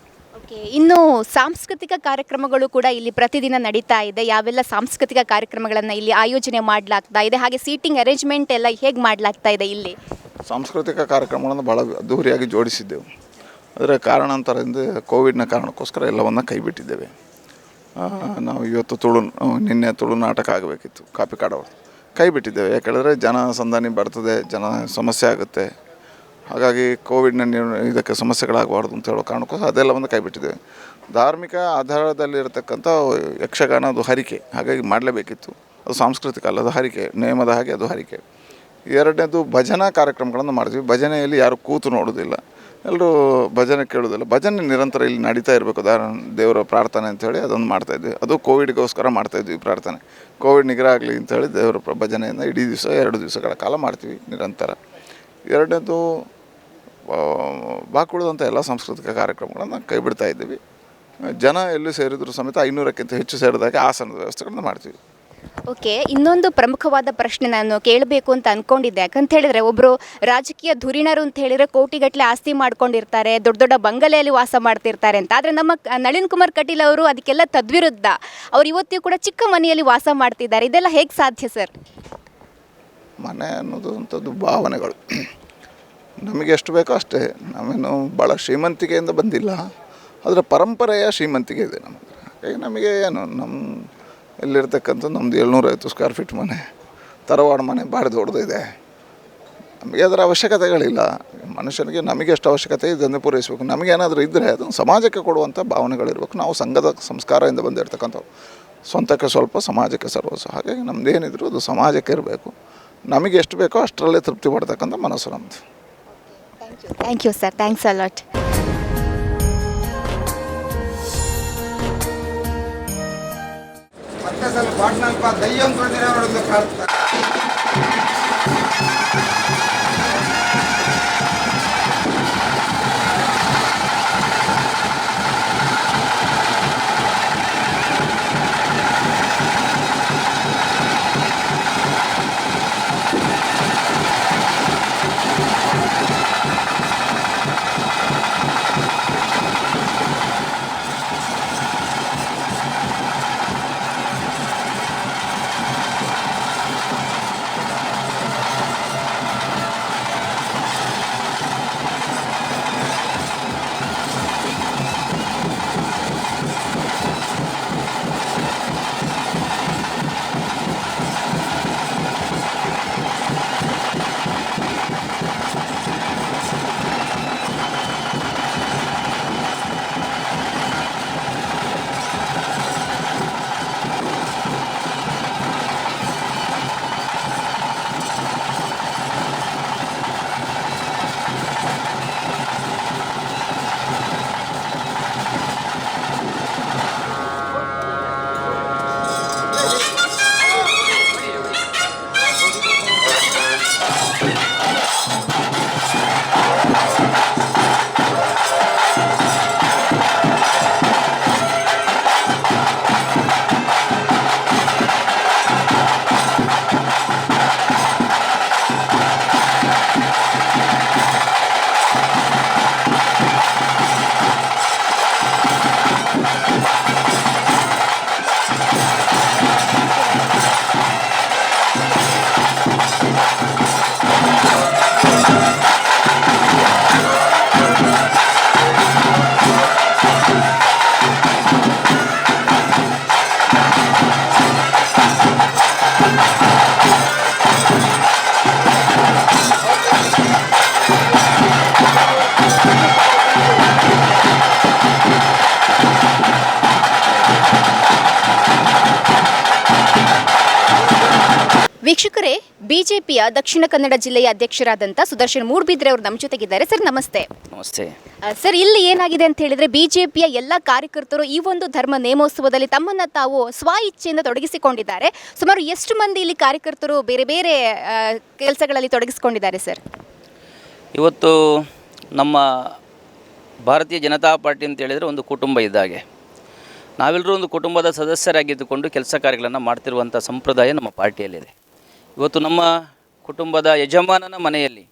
ಓಕೆ, ಇನ್ನು ಸಾಂಸ್ಕೃತಿಕ ಕಾರ್ಯಕ್ರಮಗಳು ಕೂಡ ಇಲ್ಲಿ ಪ್ರತಿದಿನ ನಡೀತಾ ಇದೆ. ಯಾವೆಲ್ಲ ಸಾಂಸ್ಕೃತಿಕ ಕಾರ್ಯಕ್ರಮಗಳನ್ನು ಇಲ್ಲಿ ಆಯೋಜನೆ ಮಾಡಲಾಗ್ತಾ ಇದೆ, ಹಾಗೆ ಸೀಟಿಂಗ್ ಅರೇಂಜ್ಮೆಂಟ್ ಎಲ್ಲ ಹೇಗೆ ಮಾಡಲಾಗ್ತಾ ಇದೆ ಇಲ್ಲಿ? ಸಾಂಸ್ಕೃತಿಕ ಕಾರ್ಯಕ್ರಮಗಳನ್ನು ಭಾಳ ಅದ್ದೂರಿಯಾಗಿ ಜೋಡಿಸಿದ್ದೆವು. ಅದರ ಕಾರಣಾಂತರದಿಂದ ಕೋವಿಡ್ನ ಕಾರಣಕ್ಕೋಸ್ಕರ ಎಲ್ಲವನ್ನು ಕೈಬಿಟ್ಟಿದ್ದೇವೆ. ನಾವು ಇವತ್ತು ನಿನ್ನೆ ತುಳು ನಾಟಕ ಆಗಬೇಕಿತ್ತು, ಕಾಪಿ ಕಾಡೋರು ಕೈ ಬಿಟ್ಟಿದ್ದೇವೆ. ಯಾಕೆಳಿದ್ರೆ ಜನ ಸಂದಣಿ ಬರ್ತದೆ, ಜನ ಸಮಸ್ಯೆ ಆಗುತ್ತೆ. ಹಾಗಾಗಿ ಕೋವಿಡ್ನ ಇದಕ್ಕೆ ಸಮಸ್ಯೆಗಳಾಗಬಾರ್ದು ಅಂತ ಹೇಳೋ ಕಾರಣಕ್ಕೋಸ್ಕರ ಅದೆಲ್ಲವನ್ನು ಕೈ ಬಿಟ್ಟಿದ್ದೇವೆ. ಧಾರ್ಮಿಕ ಆಧಾರದಲ್ಲಿರತಕ್ಕಂಥ ಯಕ್ಷಗಾನ ಅದು ಹರಿಕೆ, ಹಾಗಾಗಿ ಮಾಡಲೇಬೇಕಿತ್ತು. ಅದು ಸಾಂಸ್ಕೃತಿಕ ಅಲ್ಲ, ಅದು ಹರಿಕೆ, ನೇಮದ ಹಾಗೆ ಅದು ಹರಿಕೆ. ಎರಡನೇದು ಭಜನಾ ಕಾರ್ಯಕ್ರಮಗಳನ್ನು ಮಾಡ್ತೀವಿ. ಭಜನೆಯಲ್ಲಿ ಯಾರು ಕೂತು ನೋಡೋದಿಲ್ಲ, ಎಲ್ಲರೂ ಭಜನೆ ಕೇಳೋದಿಲ್ಲ. ಭಜನೆ ನಿರಂತರ ಇಲ್ಲಿ ನಡೀತಾ ಇರಬೇಕು. ದೇವರ ಪ್ರಾರ್ಥನೆ ಅಂಥೇಳಿ ಅದೊಂದು ಮಾಡ್ತಾಯಿದ್ವಿ. ಅದು ಕೋವಿಡ್ಗೋಸ್ಕರ ಮಾಡ್ತಾಯಿದ್ವಿ ಪ್ರಾರ್ಥನೆ. ಕೋವಿಡ್ ನಿಗ್ರಹ ಆಗಲಿ ಅಂಥೇಳಿ ದೇವರ ಭಜನೆಯನ್ನು ಇಡೀ ದಿವಸ 2 ದಿವಸಗಳ ಕಾಲ ಮಾಡ್ತೀವಿ ನಿರಂತರ. ಎರಡನೇದು ಬಾಕಿ ಉಳಿದಂಥ ಎಲ್ಲ ಸಾಂಸ್ಕೃತಿಕ ಕಾರ್ಯಕ್ರಮಗಳನ್ನು ಕೈ ಬಿಡ್ತಾ ಇದ್ದೀವಿ. ಜನ ಎಲ್ಲಿ ಸೇರಿದ್ರು ಸಮೇತ 500ಕ್ಕಿಂತ ಹೆಚ್ಚು ಸೇರಿದಾಗ ಆಸನದ ವ್ಯವಸ್ಥೆಗಳನ್ನು ಮಾಡ್ತೀವಿ. ಓಕೆ, ಇನ್ನೊಂದು ಪ್ರಮುಖವಾದ ಪ್ರಶ್ನೆ ನಾನು ಕೇಳಬೇಕು ಅಂತ ಅಂದ್ಕೊಂಡಿದ್ದೆ. ಯಾಕಂತ ಹೇಳಿದ್ರೆ ಒಬ್ಬರು ರಾಜಕೀಯ ಧುರೀಣರು ಅಂತ ಹೇಳಿದರೆ ಕೋಟಿಗಟ್ಟಲೆ ಆಸ್ತಿ ಮಾಡ್ಕೊಂಡಿರ್ತಾರೆ, ದೊಡ್ಡ ದೊಡ್ಡ ಬಂಗಲೆಯಲ್ಲಿ ವಾಸ ಮಾಡ್ತಿರ್ತಾರೆ ಅಂತ. ಆದರೆ ನಮ್ಮ ನಳಿನ್ ಕುಮಾರ್ ಕಟೀಲ್ ಅವರು ಅದಕ್ಕೆಲ್ಲ ತದ್ವಿರುದ್ಧ. ಅವ್ರು ಇವತ್ತಿಗೂ ಕೂಡ ಚಿಕ್ಕ ಮನೆಯಲ್ಲಿ ವಾಸ ಮಾಡ್ತಿದ್ದಾರೆ. ಇದೆಲ್ಲ ಹೇಗೆ ಸಾಧ್ಯ ಸರ್? ಮನೆ ಅನ್ನೋದು ಅಂಥದ್ದು ಭಾವನೆಗಳು. ನಮಗೆ ಎಷ್ಟು ಬೇಕೋ ಅಷ್ಟೇ. ನಾವೇನು ಭಾಳ ಶ್ರೀಮಂತಿಕೆಯಿಂದ ಬಂದಿಲ್ಲ, ಆದರೆ ಪರಂಪರೆಯ ಶ್ರೀಮಂತಿಕೆ ಇದೆ ನಮಗೆ. ಹಾಗಾಗಿ ನಮಗೆ ಏನು ಎಲ್ಲಿರ್ತಕ್ಕಂಥ ನಮ್ಮದು 750 ಸ್ಕ್ವೇರ್ ಫೀಟ್ ಮನೆ, ತರವಾಡು ಮನೆ ಭಾಳ ದೊಡ್ಡದಿದೆ. ನಮಗೆ ಅದರ ಅವಶ್ಯಕತೆಗಳಿಲ್ಲ. ಮನುಷ್ಯನಿಗೆ ನಮಗೆ ಎಷ್ಟು ಅವಶ್ಯಕತೆ ಇದನ್ನೇ ಪೂರೈಸಬೇಕು. ನಮಗೇನಾದರೂ ಇದ್ದರೆ ಅದನ್ನು ಸಮಾಜಕ್ಕೆ ಕೊಡುವಂಥ ಭಾವನೆಗಳಿರ್ಬೇಕು. ನಾವು ಸಂಘದ ಸಂಸ್ಕಾರದಿಂದ ಬಂದಿರತಕ್ಕಂಥವು. ಸ್ವಂತಕ್ಕೆ ಸ್ವಲ್ಪ, ಸಮಾಜಕ್ಕೆ ಸರ್ವಸ್ವ. ಹಾಗಾಗಿ ನಮ್ಮದೇನಿದ್ರು ಅದು ಸಮಾಜಕ್ಕೆ ಇರಬೇಕು. ನಮಗೆ ಎಷ್ಟು ಬೇಕೋ ಅಷ್ಟರಲ್ಲೇ ತೃಪ್ತಿ ಪಡ್ತಕ್ಕಂಥ ಮನಸ್ಸು ನಮ್ಮದು. Thank you sir, thanks a lot. ಮತ್ತೆ ಸ್ವಲ್ಪ ಪಾಟ್ನಲ್ಪ ದಯ್ಯಂ ತೊಳೆದಿರ ನೋಡೋದು ಕಾಡ್ತಾರೆ. ವೀಕ್ಷಕರೇ, ಬಿಜೆಪಿಯ ದಕ್ಷಿಣ ಕನ್ನಡ ಜಿಲ್ಲೆಯ ಅಧ್ಯಕ್ಷರಾದಂಥ ಸುದರ್ಶನ್ ಮೂಡ್ಬಿದ್ರೆ ಅವರು ನಮ್ಮ ಜೊತೆಗಿದ್ದಾರೆ. ಸರ್ ನಮಸ್ತೆ. ನಮಸ್ತೆ ಸರ್, ಇಲ್ಲಿ ಏನಾಗಿದೆ ಅಂತ ಹೇಳಿದ್ರೆ ಬಿಜೆಪಿಯ ಎಲ್ಲ ಕಾರ್ಯಕರ್ತರು ಈ ಒಂದು ಧರ್ಮ ನೇಮೋತ್ಸವದಲ್ಲಿ ತಮ್ಮನ್ನು ತಾವು ಸ್ವ ಇಚ್ಛೆಯಿಂದ ತೊಡಗಿಸಿಕೊಂಡಿದ್ದಾರೆ. ಸುಮಾರು ಎಷ್ಟು ಮಂದಿ ಇಲ್ಲಿ ಕಾರ್ಯಕರ್ತರು ಬೇರೆ ಬೇರೆ ಕೆಲಸಗಳಲ್ಲಿ ತೊಡಗಿಸಿಕೊಂಡಿದ್ದಾರೆ ಸರ್? ಇವತ್ತು ನಮ್ಮ ಭಾರತೀಯ ಜನತಾ ಪಾರ್ಟಿ ಅಂತ ಹೇಳಿದರೆ ಒಂದು ಕುಟುಂಬ ಇದ್ದಾಗೆ. ನಾವೆಲ್ಲರೂ ಒಂದು ಕುಟುಂಬದ ಸದಸ್ಯರಾಗಿದ್ದುಕೊಂಡು ಕೆಲಸ ಕಾರ್ಯಗಳನ್ನು ಮಾಡ್ತಿರುವಂಥ ಸಂಪ್ರದಾಯ ನಮ್ಮ ಪಾರ್ಟಿಯಲ್ಲಿದೆ. ಇವತ್ತು ನಮ್ಮ ಕುಟುಂಬದ ಯಜಮಾನನ ಮನೆಯಲ್ಲಿ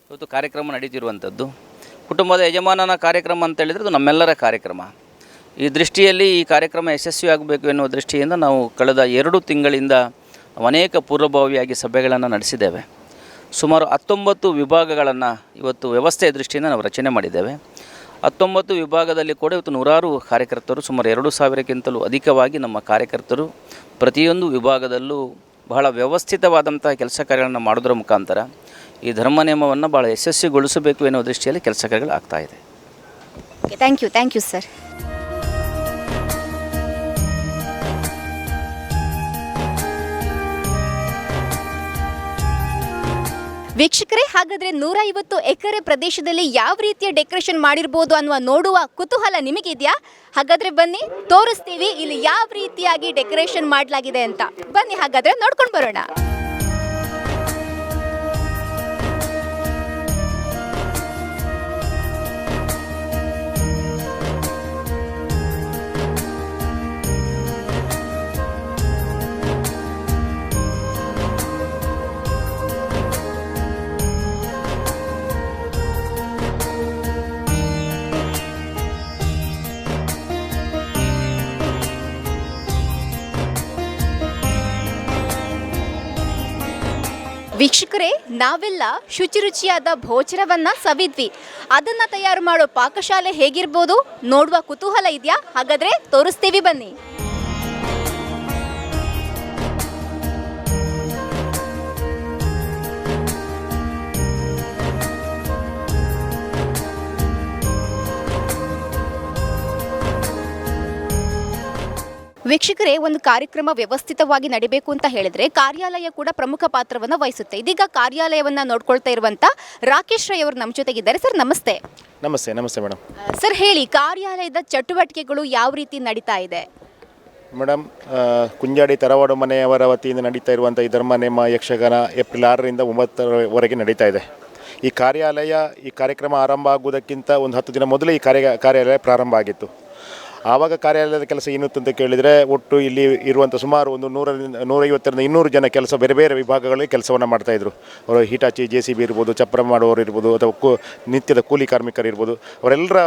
ಇವತ್ತು ಕಾರ್ಯಕ್ರಮ ನಡೀತಿರುವಂಥದ್ದು. ಕುಟುಂಬದ ಯಜಮಾನನ ಕಾರ್ಯಕ್ರಮ ಅಂತ ಹೇಳಿದರೆ ಅದು ನಮ್ಮೆಲ್ಲರ ಕಾರ್ಯಕ್ರಮ. ಈ ದೃಷ್ಟಿಯಲ್ಲಿ ಈ ಕಾರ್ಯಕ್ರಮ ಯಶಸ್ವಿಯಾಗಬೇಕು ಎನ್ನುವ ದೃಷ್ಟಿಯಿಂದ ನಾವು ಕಳೆದ 2 ತಿಂಗಳಿಂದ ಅನೇಕ ಪೂರ್ವಭಾವಿಯಾಗಿ ಸಭೆಗಳನ್ನು ನಡೆಸಿದ್ದೇವೆ. ಸುಮಾರು 19 ವಿಭಾಗಗಳನ್ನು ಇವತ್ತು ವ್ಯವಸ್ಥೆಯ ದೃಷ್ಟಿಯಿಂದ ನಾವು ರಚನೆ ಮಾಡಿದ್ದೇವೆ. 19 ವಿಭಾಗದಲ್ಲಿ ಕೂಡ ಇವತ್ತು ನೂರಾರು ಕಾರ್ಯಕರ್ತರು, ಸುಮಾರು 2000ಕ್ಕಿಂತಲೂ ಅಧಿಕವಾಗಿ ನಮ್ಮ ಕಾರ್ಯಕರ್ತರು ಪ್ರತಿಯೊಂದು ವಿಭಾಗದಲ್ಲೂ ಬಹಳ ವ್ಯವಸ್ಥಿತವಾದಂಥ ಕೆಲಸ ಕಾರ್ಯಗಳನ್ನು ಮಾಡೋದ್ರ ಮುಖಾಂತರ ಈ ಧರ್ಮ ನಿಯಮವನ್ನು ಭಾಳ ಯಶಸ್ವಿಗೊಳಿಸಬೇಕು ಎನ್ನುವ ದೃಷ್ಟಿಯಲ್ಲಿ ಕೆಲಸ ಕಾರ್ಯಗಳು ಆಗ್ತಾಯಿದೆ. Thank you sir. ವೀಕ್ಷಕರೇ, ಹಾಗಾದ್ರೆ 150 ಎಕರೆ ಪ್ರದೇಶದಲ್ಲಿ ಯಾವ ರೀತಿಯ ಡೆಕೋರೇಷನ್ ಮಾಡಿರ್ಬೋದು ಅನ್ನುವ ನೋಡುವ ಕುತೂಹಲ ನಿಮಗಿದೆಯಾ? ಹಾಗಾದ್ರೆ ಬನ್ನಿ, ತೋರಿಸ್ತೀವಿ ಇಲ್ಲಿ ಯಾವ ರೀತಿಯಾಗಿ ಡೆಕೋರೇಷನ್ ಮಾಡಲಾಗಿದೆ ಅಂತ. ಬನ್ನಿ ಹಾಗಾದ್ರೆ ನೋಡ್ಕೊಂಡು ಬರೋಣ. ವೀಕ್ಷಕರೇ, ನಾವೆಲ್ಲ ಶುಚಿರುಚಿಯಾದ ಭೋಜನವನ್ನ ಸವಿದ್ವಿ. ಅದನ್ನ ತಯಾರು ಮಾಡೋ ಪಾಕಶಾಲೆ ಹೇಗಿರ್ಬೋದು ನೋಡುವ ಕುತೂಹಲ ಇದೆಯಾ? ಹಾಗಾದ್ರೆ ತೋರಿಸ್ತೀವಿ, ಬನ್ನಿ. ವೀಕ್ಷಕರೇ, ಒಂದು ಕಾರ್ಯಕ್ರಮ ವ್ಯವಸ್ಥಿತವಾಗಿ ನಡಿಬೇಕು ಅಂತ ಹೇಳಿದ್ರೆ ಕಾರ್ಯಾಲಯ ಕೂಡ ಪ್ರಮುಖ ಪಾತ್ರವನ್ನು ವಹಿಸುತ್ತೆ. ಇದೀಗ ಕಾರ್ಯಾಲಯವನ್ನು ನೋಡ್ಕೊಳ್ತಾ ಇರುವಂಥ ರಾಕೇಶ್ ರೈ ಅವರು ನಮ್ಮ ಜೊತೆಗಿದ್ದಾರೆ. ಸರ್ ನಮಸ್ತೆ. ನಮಸ್ತೆ. ನಮಸ್ತೆ ಮೇಡಮ್. ಸರ್ ಹೇಳಿ, ಕಾರ್ಯಾಲಯದ ಚಟುವಟಿಕೆಗಳು ಯಾವ ರೀತಿ ನಡೀತಾ ಇದೆ? ಮೇಡಮ್, ಕುಂಜಾಡಿ ತರವಾಡು ಮನೆಯವರ ವತಿಯಿಂದ ನಡೀತಾ ಇರುವಂಥ ಈ ಧರ್ಮ ನೇಮ ಯಕ್ಷಗಾನ ಏಪ್ರಿಲ್ 6ರಿಂದ 9ರವರೆಗೆ ನಡೀತಾ ಇದೆ. ಈ ಕಾರ್ಯಕ್ರಮ ಆರಂಭ ಆಗುವುದಕ್ಕಿಂತ ಒಂದು 10 ದಿನ ಮೊದಲೇ ಈ ಕಾರ್ಯಾಲಯ ಪ್ರಾರಂಭ ಆಗಿತ್ತು. ಆವಾಗ ಕಾರ್ಯಾಲಯದ ಕೆಲಸ ಏನಿತ್ತು ಅಂತ ಕೇಳಿದರೆ, ಒಟ್ಟು ಇಲ್ಲಿ ಇರುವಂಥ ಸುಮಾರು ಒಂದು 150ರಿಂದ 200 ಜನ ಬೇರೆ ಬೇರೆ ವಿಭಾಗಗಳಲ್ಲಿ ಕೆಲಸವನ್ನು ಮಾಡ್ತಾಯಿದ್ರು. ಅವರು ಹಿಟಾಚಿ, JCB ಇರ್ಬೋದು, ಚಪ್ರ ಮಾಡುವವರು ಇರ್ಬೋದು, ಅಥವಾ ನಿತ್ಯದ ಕೂಲಿ ಕಾರ್ಮಿಕರು ಇರ್ಬೋದು, ಅವರೆಲ್ಲರ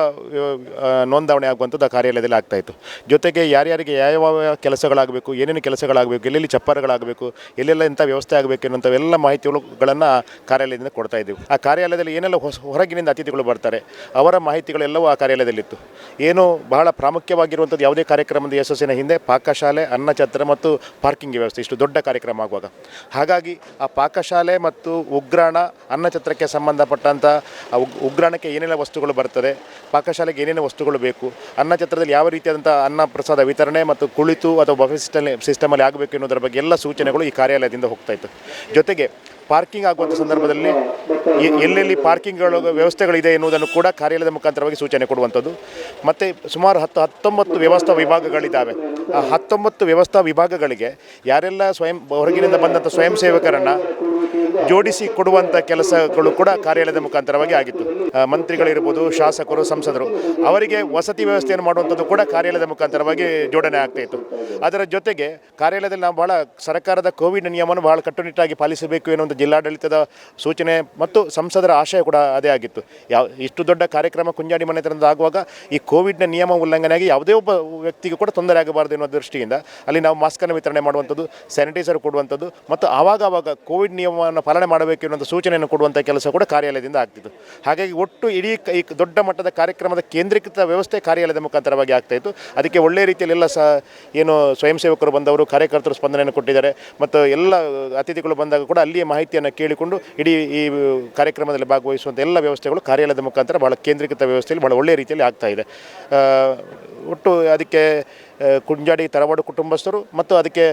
ನೋಂದಾವಣೆ ಆಗುವಂಥದ್ದು ಆ ಕಾರ್ಯಾಲಯದಲ್ಲಿ ಆಗ್ತಾಯಿತ್ತು. ಜೊತೆಗೆ ಯಾರ್ಯಾರಿಗೆ ಯಾವ ಕೆಲಸಗಳಾಗಬೇಕು, ಏನೇನು ಕೆಲಸಗಳಾಗಬೇಕು, ಎಲ್ಲೆಲ್ಲಿ ಚಪ್ಪರಗಳಾಗಬೇಕು, ಎಲ್ಲೆಲ್ಲ ಇಂಥ ವ್ಯವಸ್ಥೆ ಆಗಬೇಕು ಅನ್ನೋಂಥವೆಲ್ಲ ಮಾಹಿತಿಗಳನ್ನು ಕಾರ್ಯಾಲಯದಿಂದ ಕೊಡ್ತಾಯಿದ್ದೀವಿ. ಆ ಕಾರ್ಯಾಲಯದಲ್ಲಿ ಏನೆಲ್ಲ ಹೊರಗಿನಿಂದ ಅತಿಥಿಗಳು ಬರ್ತಾರೆ, ಅವರ ಮಾಹಿತಿಗಳೆಲ್ಲವೂ ಆ ಕಾರ್ಯಾಲಯದಲ್ಲಿತ್ತು. ಏನು ಬಹಳ ಪ್ರಾಮುಖ್ಯವಾಗಿರುವಂಥದ್ದು, ಯಾವುದೇ ಕಾರ್ಯಕ್ರಮದ ಯಶಸ್ಸಿನ ಹಿಂದೆ ಪಾಕಶಾಲೆ, ಅನ್ನಛತ್ರ ಮತ್ತು ಪಾರ್ಕಿಂಗ್ ವ್ಯವಸ್ಥೆ, ಇಷ್ಟು ದೊಡ್ಡ ಕಾರ್ಯಕ್ರಮ ಆಗುವಾಗ. ಹಾಗಾಗಿ ಆ ಪಾಕಶಾಲೆ ಮತ್ತು ಉಗ್ರಾಣ, ಅನ್ನಛತ್ರಕ್ಕೆ ಸಂಬಂಧಪಟ್ಟಂಥ ಉಗ್ರಾಣಕ್ಕೆ ಏನೆಲ್ಲ ವಸ್ತುಗಳು ಬರ್ತದೆ, ಪಾಕಶಾಲೆಗೆ ಏನೇನು ವಸ್ತುಗಳು ಬೇಕು, ಅನ್ನಛತ್ರದಲ್ಲಿ ಯಾವ ರೀತಿಯಾದಂಥ ಅನ್ನ ಪ್ರಸಾದ ವಿತರಣೆ ಮತ್ತು ಕುಳಿತು ಅಥವಾ ಬಫೆ ಸಿಸ್ಟಮಲ್ಲಿ ಆಗಬೇಕು ಎನ್ನುವುದರ ಬಗ್ಗೆ ಎಲ್ಲ ಸೂಚನೆಗಳು ಈ ಕಾರ್ಯಾಲಯದಿಂದ ಹೋಗ್ತಾಯಿತ್ತು. ಜೊತೆಗೆ ಪಾರ್ಕಿಂಗ್ ಆಗುವಂಥ ಸಂದರ್ಭದಲ್ಲಿ ಎಲ್ಲೆಲ್ಲಿ ಪಾರ್ಕಿಂಗ್ಗಳ ವ್ಯವಸ್ಥೆಗಳಿದೆ ಎನ್ನುವುದನ್ನು ಕೂಡ ಕಾರ್ಯಾಲಯದ ಮುಖಾಂತರವಾಗಿ ಸೂಚನೆ ಕೊಡುವಂಥದ್ದು. ಮತ್ತು ಸುಮಾರು 19 ವ್ಯವಸ್ಥಾ ವಿಭಾಗಗಳಿದ್ದಾವೆ. ಆ 19 ವ್ಯವಸ್ಥಾ ವಿಭಾಗಗಳಿಗೆ ಯಾರೆಲ್ಲ ಹೊರಗಿನಿಂದ ಬಂದಂಥ ಸ್ವಯಂ ಸೇವಕರನ್ನು ಜೋಡಿಸಿ ಕೊಡುವಂಥ ಕೆಲಸಗಳು ಕೂಡ ಕಾರ್ಯಾಲಯದ ಮುಖಾಂತರವಾಗಿ ಆಗಿತ್ತು. ಮಂತ್ರಿಗಳಿರ್ಬೋದು, ಶಾಸಕರು, ಸಂಸದರು, ಅವರಿಗೆ ವಸತಿ ವ್ಯವಸ್ಥೆಯನ್ನು ಮಾಡುವಂಥದ್ದು ಕೂಡ ಕಾರ್ಯಾಲಯದ ಮುಖಾಂತರವಾಗಿ ಜೋಡಣೆ ಆಗ್ತಾಯಿತ್ತು. ಅದರ ಜೊತೆಗೆ ಕಾರ್ಯಾಲಯದಲ್ಲಿ ನಾವು ಬಹಳ ಸರ್ಕಾರದ ಕೋವಿಡ್ ನಿಯಮವನ್ನು ಬಹಳ ಕಟ್ಟುನಿಟ್ಟಾಗಿ ಪಾಲಿಸಬೇಕು ಎನ್ನುವಂಥ ಜಿಲ್ಲಾಡಳಿತದ ಸೂಚನೆ ಮತ್ತು ಸಂಸದರ ಆಶಯ ಕೂಡ ಅದೇ ಆಗಿತ್ತು. ಇಷ್ಟು ದೊಡ್ಡ ಕಾರ್ಯಕ್ರಮ ಕುಂಜಾಡಿ ಮನೆತನದ ಆಗುವಾಗ ಈ ಕೋವಿಡ್ನ ನಿಯಮ ಉಲ್ಲಂಘನೆಯಾಗಿ ಯಾವುದೇ ಒಬ್ಬ ವ್ಯಕ್ತಿಗೂ ಕೂಡ ತೊಂದರೆ ಆಗಬಾರದು ಎನ್ನುವ ದೃಷ್ಟಿಯಿಂದ ಅಲ್ಲಿ ನಾವು ಮಾಸ್ಕನ್ನು ವಿತರಣೆ ಮಾಡುವಂಥದ್ದು, ಸ್ಯಾನಿಟೈಸರ್ ಕೊಡುವಂಥದ್ದು ಮತ್ತು ಆವಾಗ ಕೋವಿಡ್ ನಿಯಮವನ್ನು ಪಾಲನೆ ಮಾಡಬೇಕು ಎನ್ನುವಂಥ ಸೂಚನೆಯನ್ನು ಕೊಡುವಂಥ ಕೆಲಸ ಕೂಡ ಕಾರ್ಯಾಲಯದಿಂದ ಆಗ್ತಿತ್ತು. ಹಾಗಾಗಿ ಒಟ್ಟು ಇಡೀ ಈ ದೊಡ್ಡ ಮಟ್ಟದ ಕಾರ್ಯಕ್ರಮದ ಕೇಂದ್ರೀಕೃತ ವ್ಯವಸ್ಥೆ ಕಾರ್ಯಾಲಯದ ಮುಖಾಂತರವಾಗಿ ಆಗ್ತಾಯಿತ್ತು. ಅದಕ್ಕೆ ಒಳ್ಳೆಯ ರೀತಿಯಲ್ಲಿ ಎಲ್ಲ ಏನು ಸ್ವಯಂ ಸೇವಕರು ಬಂದವರು, ಕಾರ್ಯಕರ್ತರು ಸ್ಪಂದನೆಯನ್ನು ಕೊಟ್ಟಿದ್ದಾರೆ. ಮತ್ತು ಎಲ್ಲ ಅತಿಥಿಗಳು ಬಂದಾಗ ಕೂಡ ಅಲ್ಲಿಯೇ ಮಾಹಿತಿಯನ್ನು ಕೇಳಿಕೊಂಡು ಇಡೀ ಈ ಕಾರ್ಯಕ್ರಮದಲ್ಲಿ ಭಾಗವಹಿಸುವಂಥ ಎಲ್ಲ ವ್ಯವಸ್ಥೆಗಳು ಕಾರ್ಯಾಲಯದ ಮುಖಾಂತರ ಬಹಳ ಕೇಂದ್ರೀಕೃತ ವ್ಯವಸ್ಥೆಯಲ್ಲಿ ಬಹಳ ಒಳ್ಳೆಯ ರೀತಿಯಲ್ಲಿ ಆಗ್ತಾಯಿದೆ. ಒಟ್ಟು ಅದಕ್ಕೆ ಕುಂಜಾಡಿ ತರವಾಡು ಕುಟುಂಬಸ್ಥರು ಮತ್ತು ಅದಕ್ಕೆ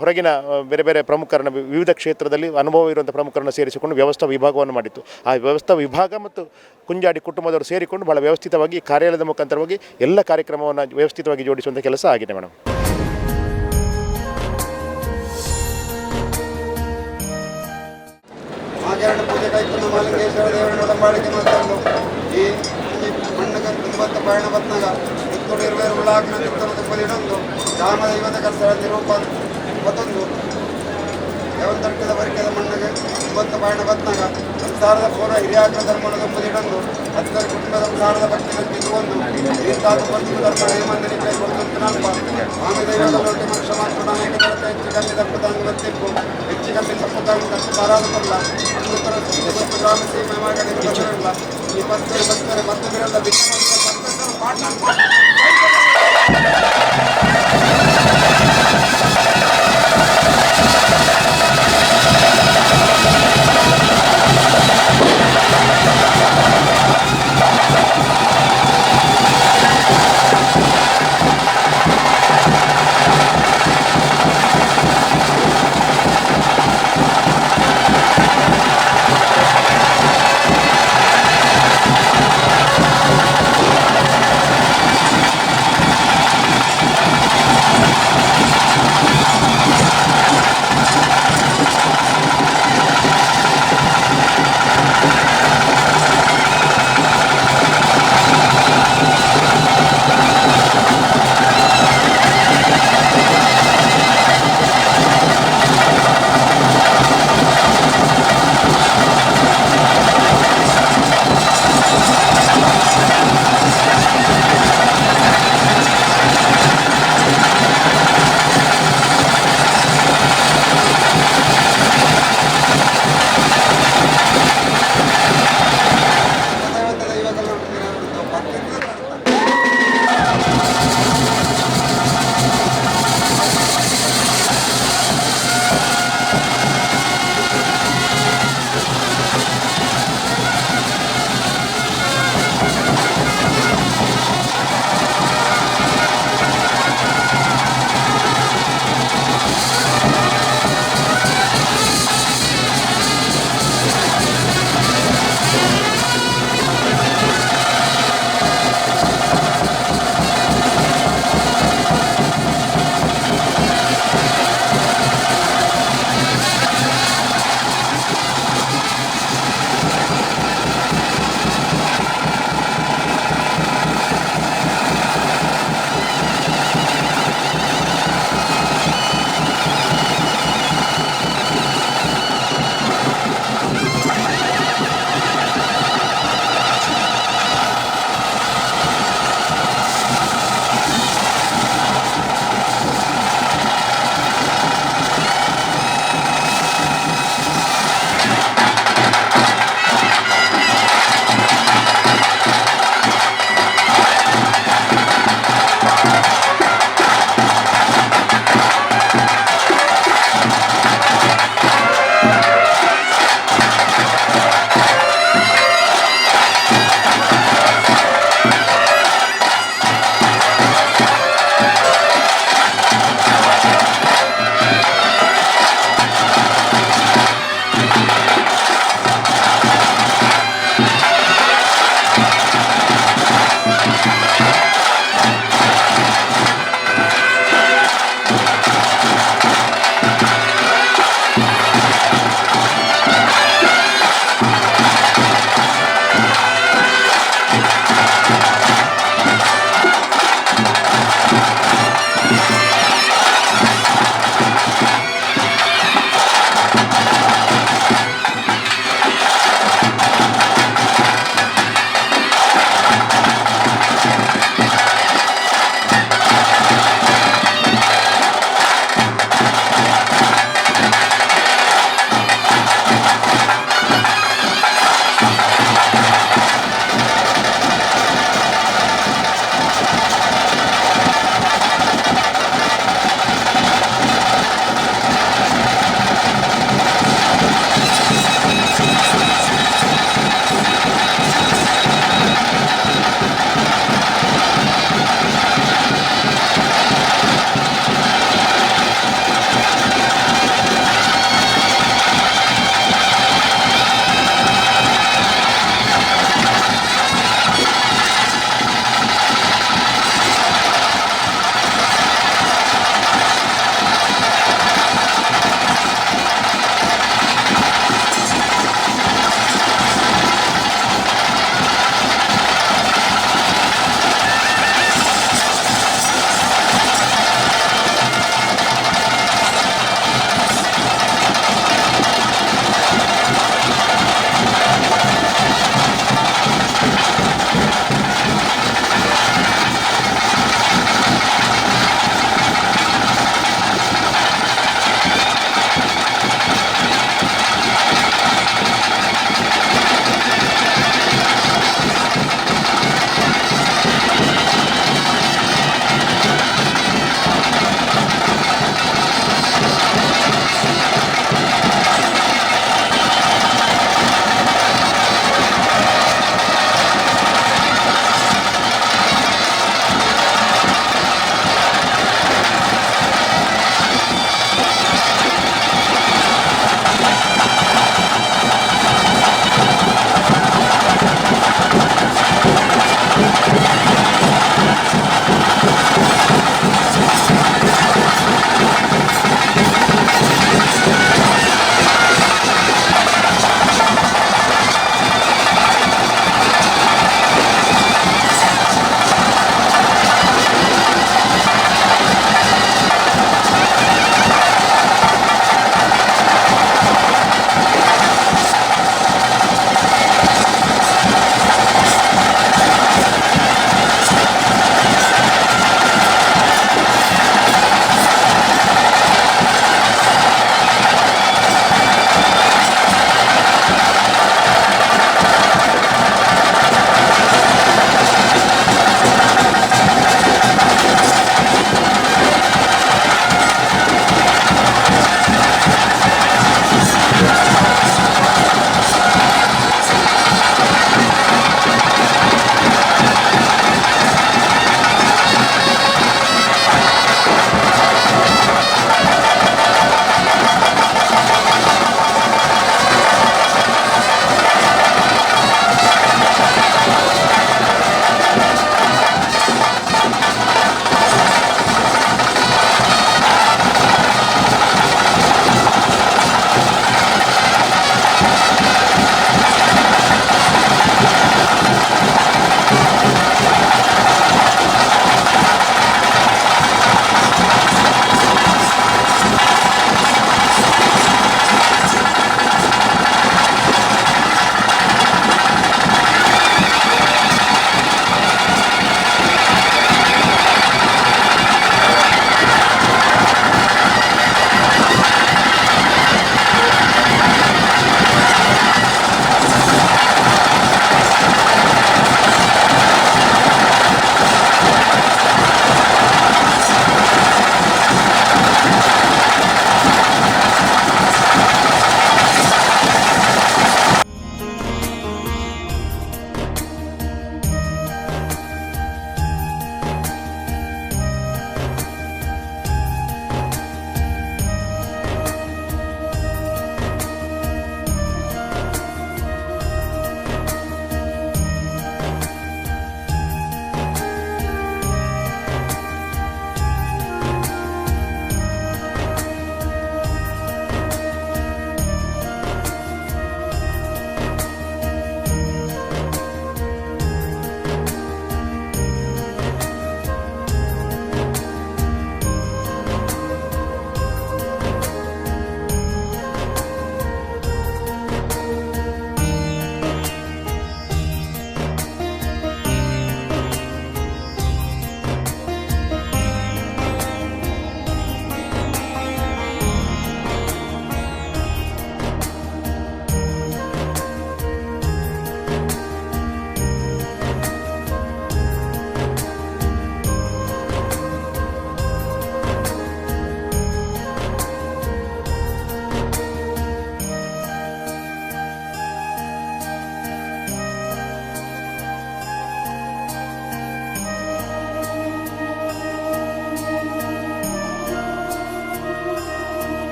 ಹೊರಗಿನ ಬೇರೆ ಬೇರೆ ಪ್ರಮುಖರನ್ನು, ವಿವಿಧ ಕ್ಷೇತ್ರದಲ್ಲಿ ಅನುಭವ ಇರುವಂಥ ಪ್ರಮುಖರನ್ನು ಸೇರಿಸಿಕೊಂಡು ವ್ಯವಸ್ಥಾ ವಿಭಾಗವನ್ನು ಮಾಡಿತ್ತು. ಆ ವ್ಯವಸ್ಥಾ ವಿಭಾಗ ಮತ್ತು ಕುಂಜಾಡಿ ಕುಟುಂಬದವರು ಸೇರಿಕೊಂಡು ಬಹಳ ವ್ಯವಸ್ಥಿತವಾಗಿ ಕಾರ್ಯಾಲಯದ ಮುಖಾಂತರವಾಗಿ ಎಲ್ಲ ಕಾರ್ಯಕ್ರಮವನ್ನು ವ್ಯವಸ್ಥಿತವಾಗಿ ಜೋಡಿಸುವಂಥ ಕೆಲಸ ಆಗಿದೆ ಮೇಡಮ್. ಆಚರಣೆ ಪೂಜೆ ಕೈಕೊಂಡು ಮಾಲಿಂಗೇಶ್ವರ ದೇವರ ಒಡಂಬಡಿಕೆ ಮತ್ತು ಈ ಮಣ್ಣಗ ತುಂಬತ್ತ ಪಯಣ ಬತ್ನಾಗ ಇತ್ತುಡು ಇರುವೇರು ಉಳ್ಳಾಗ್ನ ಚಿತ್ತನ ತುಂಬಲಿಡೊಂದು ಗ್ರಾಮ ದೈವದ ಕರ್ಸರ ನಿರೂಪ ಮತ್ತೊಂದು ದೇವಂತರ್ಕದ ಬರಿಕೆದ ಮಣ್ಣಗೆ ತುಂಬತ್ತ ಪಯಣ ಬತ್ನಾಗ ಸಂಸಾರದ ಪೂರ್ವ ಹಿರಿಯಾಗ್ರ ಧರ್ಮದ ತುಂಬಲಿಡೊಂದು ಹತ್ತರ ಕುಟುಂಬದ ಸಂಸಾರದ ಭಕ್ತಿನಲ್ಲಿ ಒಂದು ಇಂತಾದ ಬಂಧು ಧರ್ಮ ಹೇಮಂದಿನಿ ಕೈ ಕೊಡುವಂತ ನಲ್ಪ ಸ್ವಾಮಿ ದೈವದ ಲೋಟಿ ಮನುಷ್ಯ ಮಾತ್ರ ಅನೇಕ ದಳಕ ಹೆಚ್ಚು ಕಮ್ಮಿ ದಪ್ಪದಾಂಗ ಗೊತ್ತಿತ್ತು ಹೆಚ್ಚು ಕಮ್ಮಿ ತಪ್ಪದಾಂಗ ತಪ್ಪಾರಾದ ಕೊಲ್ಲ ಅನ್ನುತ್ತರ ಗ್ರಾಮ ಸೀಮೆ ಮಾಡಲಿಲ್ಲ ಈ ಭಕ್ತರು ಮತ್ತು ಬಿರಲ್ಲ ಬಿಟ್ಟು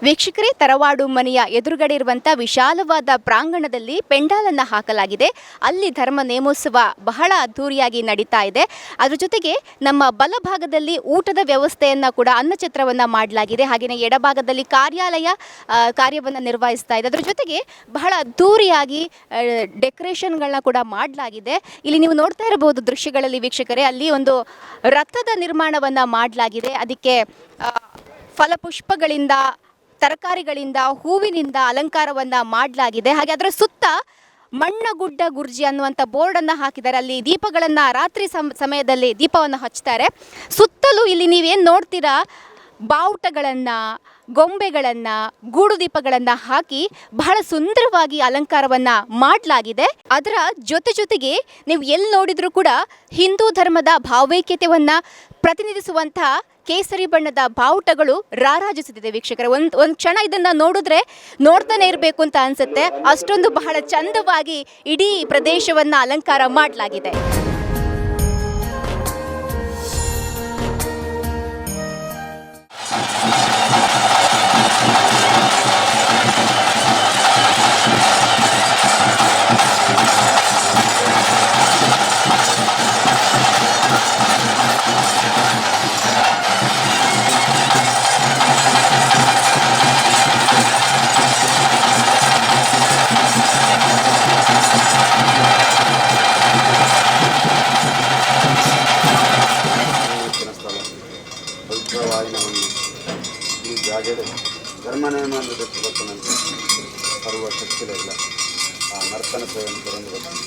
ವೀಕ್ಷಕರೇ, ತರವಾಡು ಮನೆಯ ಎದುರುಗಡೆ ಇರುವಂಥ ವಿಶಾಲವಾದ ಪ್ರಾಂಗಣದಲ್ಲಿ ಪೆಂಡಾಲನ್ನು ಹಾಕಲಾಗಿದೆ. ಅಲ್ಲಿ ಧರ್ಮ ನೇಮೋತ್ಸವ ಬಹಳ ಅದ್ಧೂರಿಯಾಗಿ ನಡೀತಾ ಇದೆ. ಅದ್ರ ಜೊತೆಗೆ ನಮ್ಮ ಬಲಭಾಗದಲ್ಲಿ ಊಟದ ವ್ಯವಸ್ಥೆಯನ್ನು ಕೂಡ ಅನ್ನಛತ್ರವನ್ನು ಮಾಡಲಾಗಿದೆ. ಹಾಗೆಯೇ ಎಡಭಾಗದಲ್ಲಿ ಕಾರ್ಯಾಲಯ ಕಾರ್ಯವನ್ನು ನಿರ್ವಹಿಸ್ತಾ ಇದೆ. ಅದ್ರ ಜೊತೆಗೆ ಬಹಳ ಅದ್ಧೂರಿಯಾಗಿ ಡೆಕೋರೇಷನ್ಗಳನ್ನ ಕೂಡ ಮಾಡಲಾಗಿದೆ. ಇಲ್ಲಿ ನೀವು ನೋಡ್ತಾ ಇರಬಹುದು ದೃಶ್ಯಗಳಲ್ಲಿ ವೀಕ್ಷಕರೇ, ಅಲ್ಲಿ ಒಂದು ರಥದ ನಿರ್ಮಾಣವನ್ನು ಮಾಡಲಾಗಿದೆ. ಅದಕ್ಕೆ ಫಲಪುಷ್ಪಗಳಿಂದ, ತರಕಾರಿಗಳಿಂದ, ಹೂವಿನಿಂದ ಅಲಂಕಾರವನ್ನು ಮಾಡಲಾಗಿದೆ. ಹಾಗೆ ಅದರ ಸುತ್ತ ಮಣ್ಣಗುಡ್ಡ ಗುರ್ಜಿ ಅನ್ನುವಂಥ ಬೋರ್ಡನ್ನು ಹಾಕಿದ್ದಾರೆ. ಅಲ್ಲಿ ದೀಪಗಳನ್ನು ರಾತ್ರಿ ಸಮಯದಲ್ಲಿ ದೀಪವನ್ನು ಹಚ್ತಾರೆ. ಸುತ್ತಲೂ ಇಲ್ಲಿ ನೀವೇನು ನೋಡ್ತೀರಾ, ಬಾವುಟಗಳನ್ನು, ಗೊಂಬೆಗಳನ್ನು, ಗೂಡು ದೀಪಗಳನ್ನು ಹಾಕಿ ಬಹಳ ಸುಂದರವಾಗಿ ಅಲಂಕಾರವನ್ನು ಮಾಡಲಾಗಿದೆ. ಅದರ ಜೊತೆಗೆ ನೀವು ಎಲ್ಲಿ ನೋಡಿದರೂ ಕೂಡ ಹಿಂದೂ ಧರ್ಮದ ಭಾವೈಕ್ಯತೆಯನ್ನು ಪ್ರತಿನಿಧಿಸುವಂಥ ಕೇಸರಿ ಬಣ್ಣದ ಬಾವುಟಗಳು ರಾರಾಜಿಸುತ್ತಿದೆ. ವೀಕ್ಷಕರೇ, ಒಂದು ಕ್ಷಣ ಇದನ್ನು ನೋಡಿದ್ರೆ ನೋಡ್ತಾನೆ ಇರಬೇಕು ಅಂತ ಅನಿಸುತ್ತೆ. ಅಷ್ಟೊಂದು ಬಹಳ ಚಂದವಾಗಿ ಇಡೀ ಪ್ರದೇಶವನ್ನು ಅಲಂಕಾರ ಮಾಡಲಾಗಿದೆ. ಈ ಜಾಗದ ಧರ್ಮನೇಮವನ್ನು ಗೊತ್ತುನಂತೆ ಬರುವ ಶಕ್ತಿಗಳಿಲ್ಲ ಆ ನರ್ತನ ಸೇವೆಯನ್ನು ತರಂದು ಬರ್ತೀನಿ.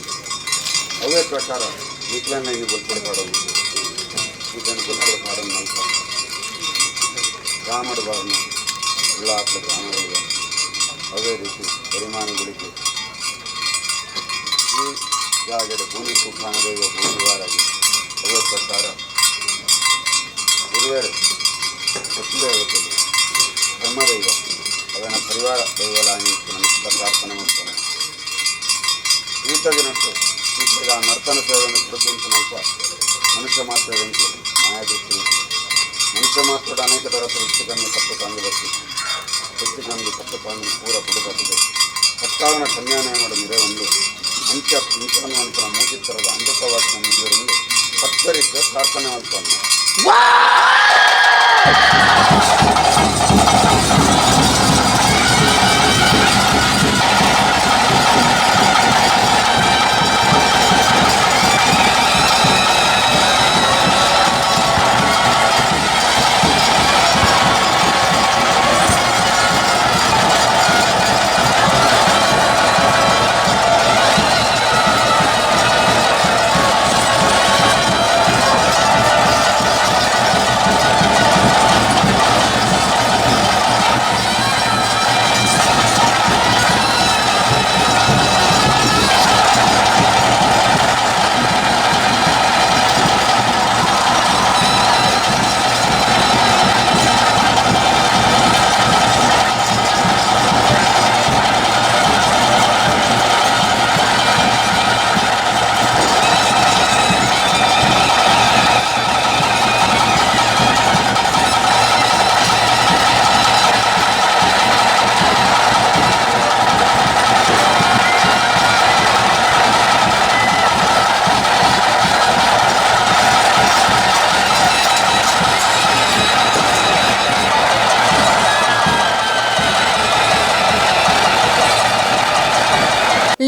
ಅವೇ ಪ್ರಕಾರ ವಿಕ್ಲನ್ನ ಇನ್ನು ಬಲ್ಪಡೆ ಮಾಡೋದು, ಇದನ್ನು ಬಲ್ಪಡೆ ಮಾಡೋದು ನಂತರ ರಾಮಡ ಭಾವನ ಎಲ್ಲ ಹಾಕಲು ಗ್ರಾಮಗಳಿವೆ. ಅದೇ ರೀತಿ ಪರಿಮಾಣಗಳಿಗೆ ಈ ಜಾಗದ ಭೂಮಿ ಕಾಣದೈವ ಭೂಮಿವಾರಾಗಿ ಅವೇ ಪ್ರಕಾರ ಗುರುವಾರ ಪಶುದೇವತೆಗಳು ಬ್ರಹ್ಮದೈವ ಅವನ ಪರಿವಾರ ದೈವಲಾಗಿ ನಮಸ್ಕಾರ ಪ್ರಾರ್ಥನೆ ಮಾಡ್ತಾನೆ. ಈತದಿನಟ್ಟು ಈಗ ನರ್ತನ ಸೇವೆಯನ್ನು ಪ್ರತಿಯೊಂದು ನಲ್ಪ ಮನುಷ್ಯ ಮಾತ್ರ ಮಾಯಾದೃಷ್ಟಿ ಮನುಷ್ಯ ಮಾತ್ರ ಅನೇಕ ಥರದ ಹೆಚ್ಚುಕಮ್ಮಿ ತಪ್ಪು ಕಾಂಗಿ ಬರ್ತೀವಿ. ಹೆಚ್ಚುಕಮ್ಮಿ ತಪ್ಪು ಕಾಂಗಿ ಪೂರ ಕುಟುಂಬತ್ತದೆ ಕಟ್ಟಾವನ ಕನ್ಯಾನಯ ಮಾಡ ಮಿರೆ ಒಂದು ಅಂಚ ಇಂಚನ್ನುವಂತರ ಮೂಜಿತ್ತರದ ಅಮೃತವಾದ ಮುಗಿಯರೊಂದು ಹತ್ತರಿಕೆ ಪ್ರಾರ್ಥನೆ ಮಾಡ್ತಾನೆ.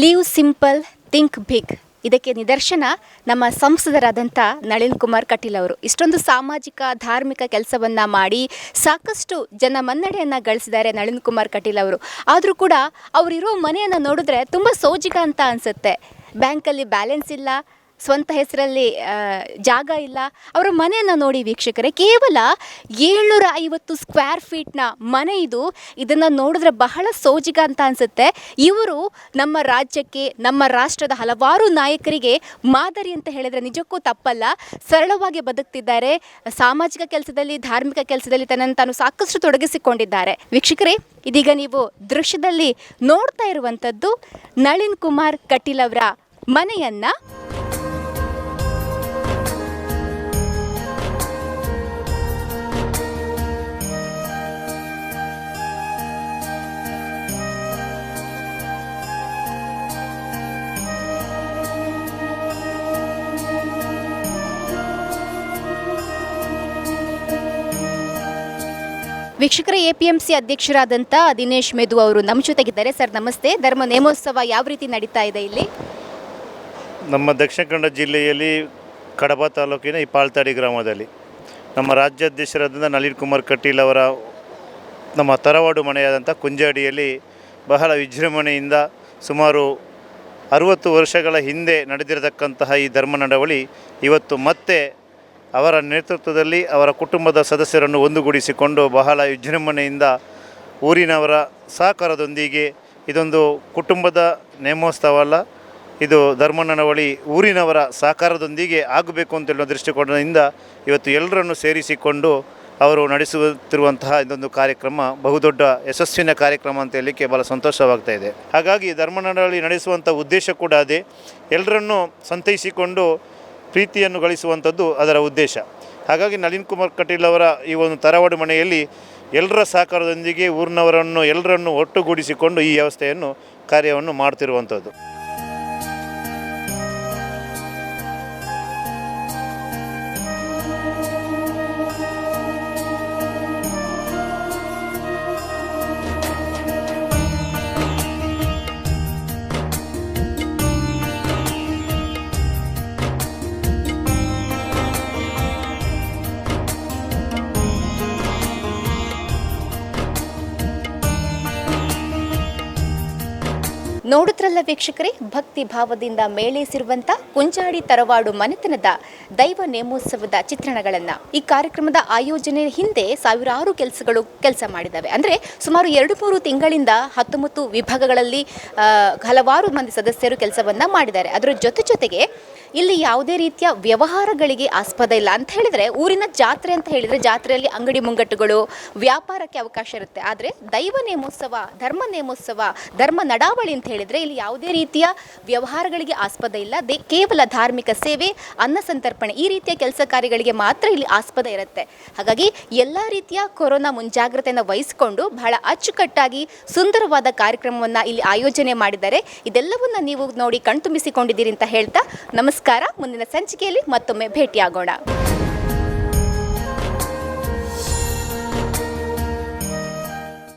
Live simple, think big. ಇದಕ್ಕೆ ನಿದರ್ಶನ ನಮ್ಮ ಸಂಸದರಾದಂಥ ನಳಿನ್ ಕುಮಾರ್ ಕಟೀಲ್ ಅವರು. ಇಷ್ಟೊಂದು ಸಾಮಾಜಿಕ ಧಾರ್ಮಿಕ ಕೆಲಸವನ್ನು ಮಾಡಿ ಸಾಕಷ್ಟು ಜನ ಮನ್ನಣೆಯನ್ನು ಗಳಿಸಿದ್ದಾರೆ ನಳಿನ್ ಕುಮಾರ್ ಕಟೀಲ್ ಅವರು. ಆದರೂ ಕೂಡ ಅವರಿರೋ ಮನೆಯನ್ನು ನೋಡಿದ್ರೆ ತುಂಬ ಸೋಜಿಗ ಅಂತ ಅನಿಸುತ್ತೆ. ಬ್ಯಾಂಕಲ್ಲಿ ಬ್ಯಾಲೆನ್ಸ್ ಇಲ್ಲ, ಸ್ವಂತ ಹೆಸರಲ್ಲಿ ಜಾಗ ಇಲ್ಲ. ಅವರ ಮನೆಯನ್ನು ನೋಡಿ ವೀಕ್ಷಕರೇ, ಕೇವಲ 750 ಸ್ಕ್ವೇರ್ ಫೀಟ್ನ ಮನೆ ಇದು. ಇದನ್ನು ನೋಡಿದ್ರೆ ಬಹಳ ಸೋಜಿಗ ಅಂತ ಅನಿಸುತ್ತೆ. ಇವರು ನಮ್ಮ ರಾಜ್ಯಕ್ಕೆ, ನಮ್ಮ ರಾಷ್ಟ್ರದ ಹಲವಾರು ನಾಯಕರಿಗೆ ಮಾದರಿ ಅಂತ ಹೇಳಿದರೆ ನಿಜಕ್ಕೂ ತಪ್ಪಲ್ಲ. ಸರಳವಾಗಿ ಬದುಕ್ತಿದ್ದಾರೆ. ಸಾಮಾಜಿಕ ಕೆಲಸದಲ್ಲಿ, ಧಾರ್ಮಿಕ ಕೆಲಸದಲ್ಲಿ ತನ್ನನ್ನು ತಾನು ಸಾಕಷ್ಟು ತೊಡಗಿಸಿಕೊಂಡಿದ್ದಾರೆ. ವೀಕ್ಷಕರೇ, ಇದೀಗ ನೀವು ದೃಶ್ಯದಲ್ಲಿ ನೋಡ್ತಾ ಇರುವಂಥದ್ದು ನಳಿನ್ ಕುಮಾರ್ ಕಟೀಲ್ ಅವರ ಮನೆಯನ್ನು. ವೀಕ್ಷಕರ APMC ಅಧ್ಯಕ್ಷರಾದಂಥ ದಿನೇಶ್ ಮೆದು ಅವರು ನಮ್ಮ ಜೊತೆಗಿದ್ದಾರೆ. ಸರ್ ನಮಸ್ತೆ. ಧರ್ಮ ನೇಮೋತ್ಸವ ಯಾವ ರೀತಿ ನಡೀತಾ ಇದೆ ಇಲ್ಲಿ? ನಮ್ಮ ದಕ್ಷಿಣ ಕನ್ನಡ ಜಿಲ್ಲೆಯಲ್ಲಿ ಕಡಬ ತಾಲೂಕಿನ ಈ ಪಾಳ್ತಾಡಿ ಗ್ರಾಮದಲ್ಲಿ ನಮ್ಮ ರಾಜ್ಯಾಧ್ಯಕ್ಷರಾದಂಥ ನಳಿನ್ ಕುಮಾರ್ ಕಟೀಲ್ ಅವರ ನಮ್ಮ ತರವಾಡು ಮನೆಯಾದಂಥ ಕುಂಜಾಡಿಯಲ್ಲಿ ಬಹಳ ವಿಜೃಂಭಣೆಯಿಂದ ಸುಮಾರು 60 ವರ್ಷಗಳ ಹಿಂದೆ ನಡೆದಿರತಕ್ಕಂತಹ ಈ ಧರ್ಮ ನಡವಳಿ ಇವತ್ತು ಮತ್ತೆ ಅವರ ನೇತೃತ್ವದಲ್ಲಿ ಅವರ ಕುಟುಂಬದ ಸದಸ್ಯರನ್ನು ಒಂದುಗೂಡಿಸಿಕೊಂಡು ಬಹಳ ವಿಜೃಂಭಣೆಯಿಂದ ಊರಿನವರ ಸಹಕಾರದೊಂದಿಗೆ ಇದೊಂದು ಕುಟುಂಬದ ನೇಮೋತ್ಸವ ಅಲ್ಲ, ಇದು ಧರ್ಮ ನಡವಳಿ ಊರಿನವರ ಸಹಕಾರದೊಂದಿಗೆ ಆಗಬೇಕು ಅಂತೇಳುವ ದೃಷ್ಟಿಕೋನದಿಂದ ಇವತ್ತು ಎಲ್ಲರನ್ನು ಸೇರಿಸಿಕೊಂಡು ಅವರು ನಡೆಸುತ್ತಿರುವಂತಹ ಇದೊಂದು ಕಾರ್ಯಕ್ರಮ ಬಹುದೊಡ್ಡ ಯಶಸ್ವಿನ ಕಾರ್ಯಕ್ರಮ ಅಂತ ಹೇಳಲಿಕ್ಕೆ ಭಾಳ ಸಂತೋಷವಾಗ್ತಾ ಇದೆ. ಹಾಗಾಗಿ ಧರ್ಮ ನಡವಳಿ ನಡೆಸುವಂಥ ಉದ್ದೇಶ ಕೂಡ ಅದೇ, ಎಲ್ಲರನ್ನೂ ಸಂತೈಸಿಕೊಂಡು ಪ್ರೀತಿಯನ್ನು ಗಳಿಸುವಂಥದ್ದು ಅದರ ಉದ್ದೇಶ. ಹಾಗಾಗಿ ನಳಿನ್ ಕುಮಾರ್ ಕಟೀಲ್ ಅವರ ಈ ಒಂದು ತರವಾಡು ಮನೆಯಲ್ಲಿ ಎಲ್ಲರ ಸಹಕಾರದೊಂದಿಗೆ ಊರಿನವರನ್ನು ಎಲ್ಲರನ್ನು ಒಟ್ಟುಗೂಡಿಸಿಕೊಂಡು ಈ ವ್ಯವಸ್ಥೆಯನ್ನು ಕಾರ್ಯವನ್ನು ಮಾಡ್ತಿರುವಂಥದ್ದು. ನೋಡುತ್ತರಲ್ಲ ವೀಕ್ಷಕರೇ, ಭಕ್ತಿ ಭಾವದಿಂದ ಮೇಳೈಸಿರುವಂಥ ಕುಂಜಾಡಿ ತರವಾಡು ಮನೆತನದ ದೈವ ನೇಮೋತ್ಸವದ ಚಿತ್ರಣಗಳನ್ನು ಈ ಕಾರ್ಯಕ್ರಮದ ಆಯೋಜನೆ ಹಿಂದೆ ಸಾವಿರಾರು ಕೆಲಸ ಮಾಡಿದ್ದಾವೆ. ಅಂದರೆ ಸುಮಾರು 2-3 ತಿಂಗಳಿಂದ 19 ವಿಭಾಗಗಳಲ್ಲಿ ಹಲವಾರು ಮಂದಿ ಸದಸ್ಯರು ಕೆಲಸವನ್ನು ಮಾಡಿದ್ದಾರೆ. ಅದರ ಜೊತೆಗೆ ಇಲ್ಲಿ ಯಾವುದೇ ರೀತಿಯ ವ್ಯವಹಾರಗಳಿಗೆ ಆಸ್ಪದ ಇಲ್ಲ ಅಂತ ಹೇಳಿದರೆ, ಊರಿನ ಜಾತ್ರೆ ಅಂತ ಹೇಳಿದರೆ ಜಾತ್ರೆಯಲ್ಲಿ ಅಂಗಡಿ ಮುಂಗಟ್ಟುಗಳು ವ್ಯಾಪಾರಕ್ಕೆ ಅವಕಾಶ ಇರುತ್ತೆ. ಆದರೆ ದೈವ ನೇಮೋತ್ಸವ, ಧರ್ಮ ನೇಮೋತ್ಸವ, ಧರ್ಮ ನಡಾವಳಿ ಅಂತ ಹೇಳಿದರೆ ಇಲ್ಲಿ ಯಾವುದೇ ರೀತಿಯ ವ್ಯವಹಾರಗಳಿಗೆ ಆಸ್ಪದ ಇಲ್ಲ. ಕೇವಲ ಧಾರ್ಮಿಕ ಸೇವೆ, ಅನ್ನ ಸಂತರ್ಪಣೆ ಈ ರೀತಿಯ ಕೆಲಸ ಕಾರ್ಯಗಳಿಗೆ ಮಾತ್ರ ಇಲ್ಲಿ ಆಸ್ಪದ ಇರುತ್ತೆ. ಹಾಗಾಗಿ ಎಲ್ಲ ರೀತಿಯ ಕೊರೋನಾ ಮುಂಜಾಗ್ರತೆಯನ್ನು ವಹಿಸಿಕೊಂಡು ಬಹಳ ಅಚ್ಚುಕಟ್ಟಾಗಿ ಸುಂದರವಾದ ಕಾರ್ಯಕ್ರಮವನ್ನು ಇಲ್ಲಿ ಆಯೋಜನೆ ಮಾಡಿದ್ದಾರೆ. ಇದೆಲ್ಲವನ್ನು ನೀವು ನೋಡಿ ಕಣ್ತುಂಬಿಸಿಕೊಂಡಿದ್ದೀರಿ ಅಂತ ಹೇಳ್ತಾ ನಮಸ್ಕಾರ. ಮುಂದಿನ ಸಂಚಿಕೆಯಲ್ಲಿ ಮತ್ತೊಮ್ಮೆ ಭೇಟಿಯಾಗೋಣ.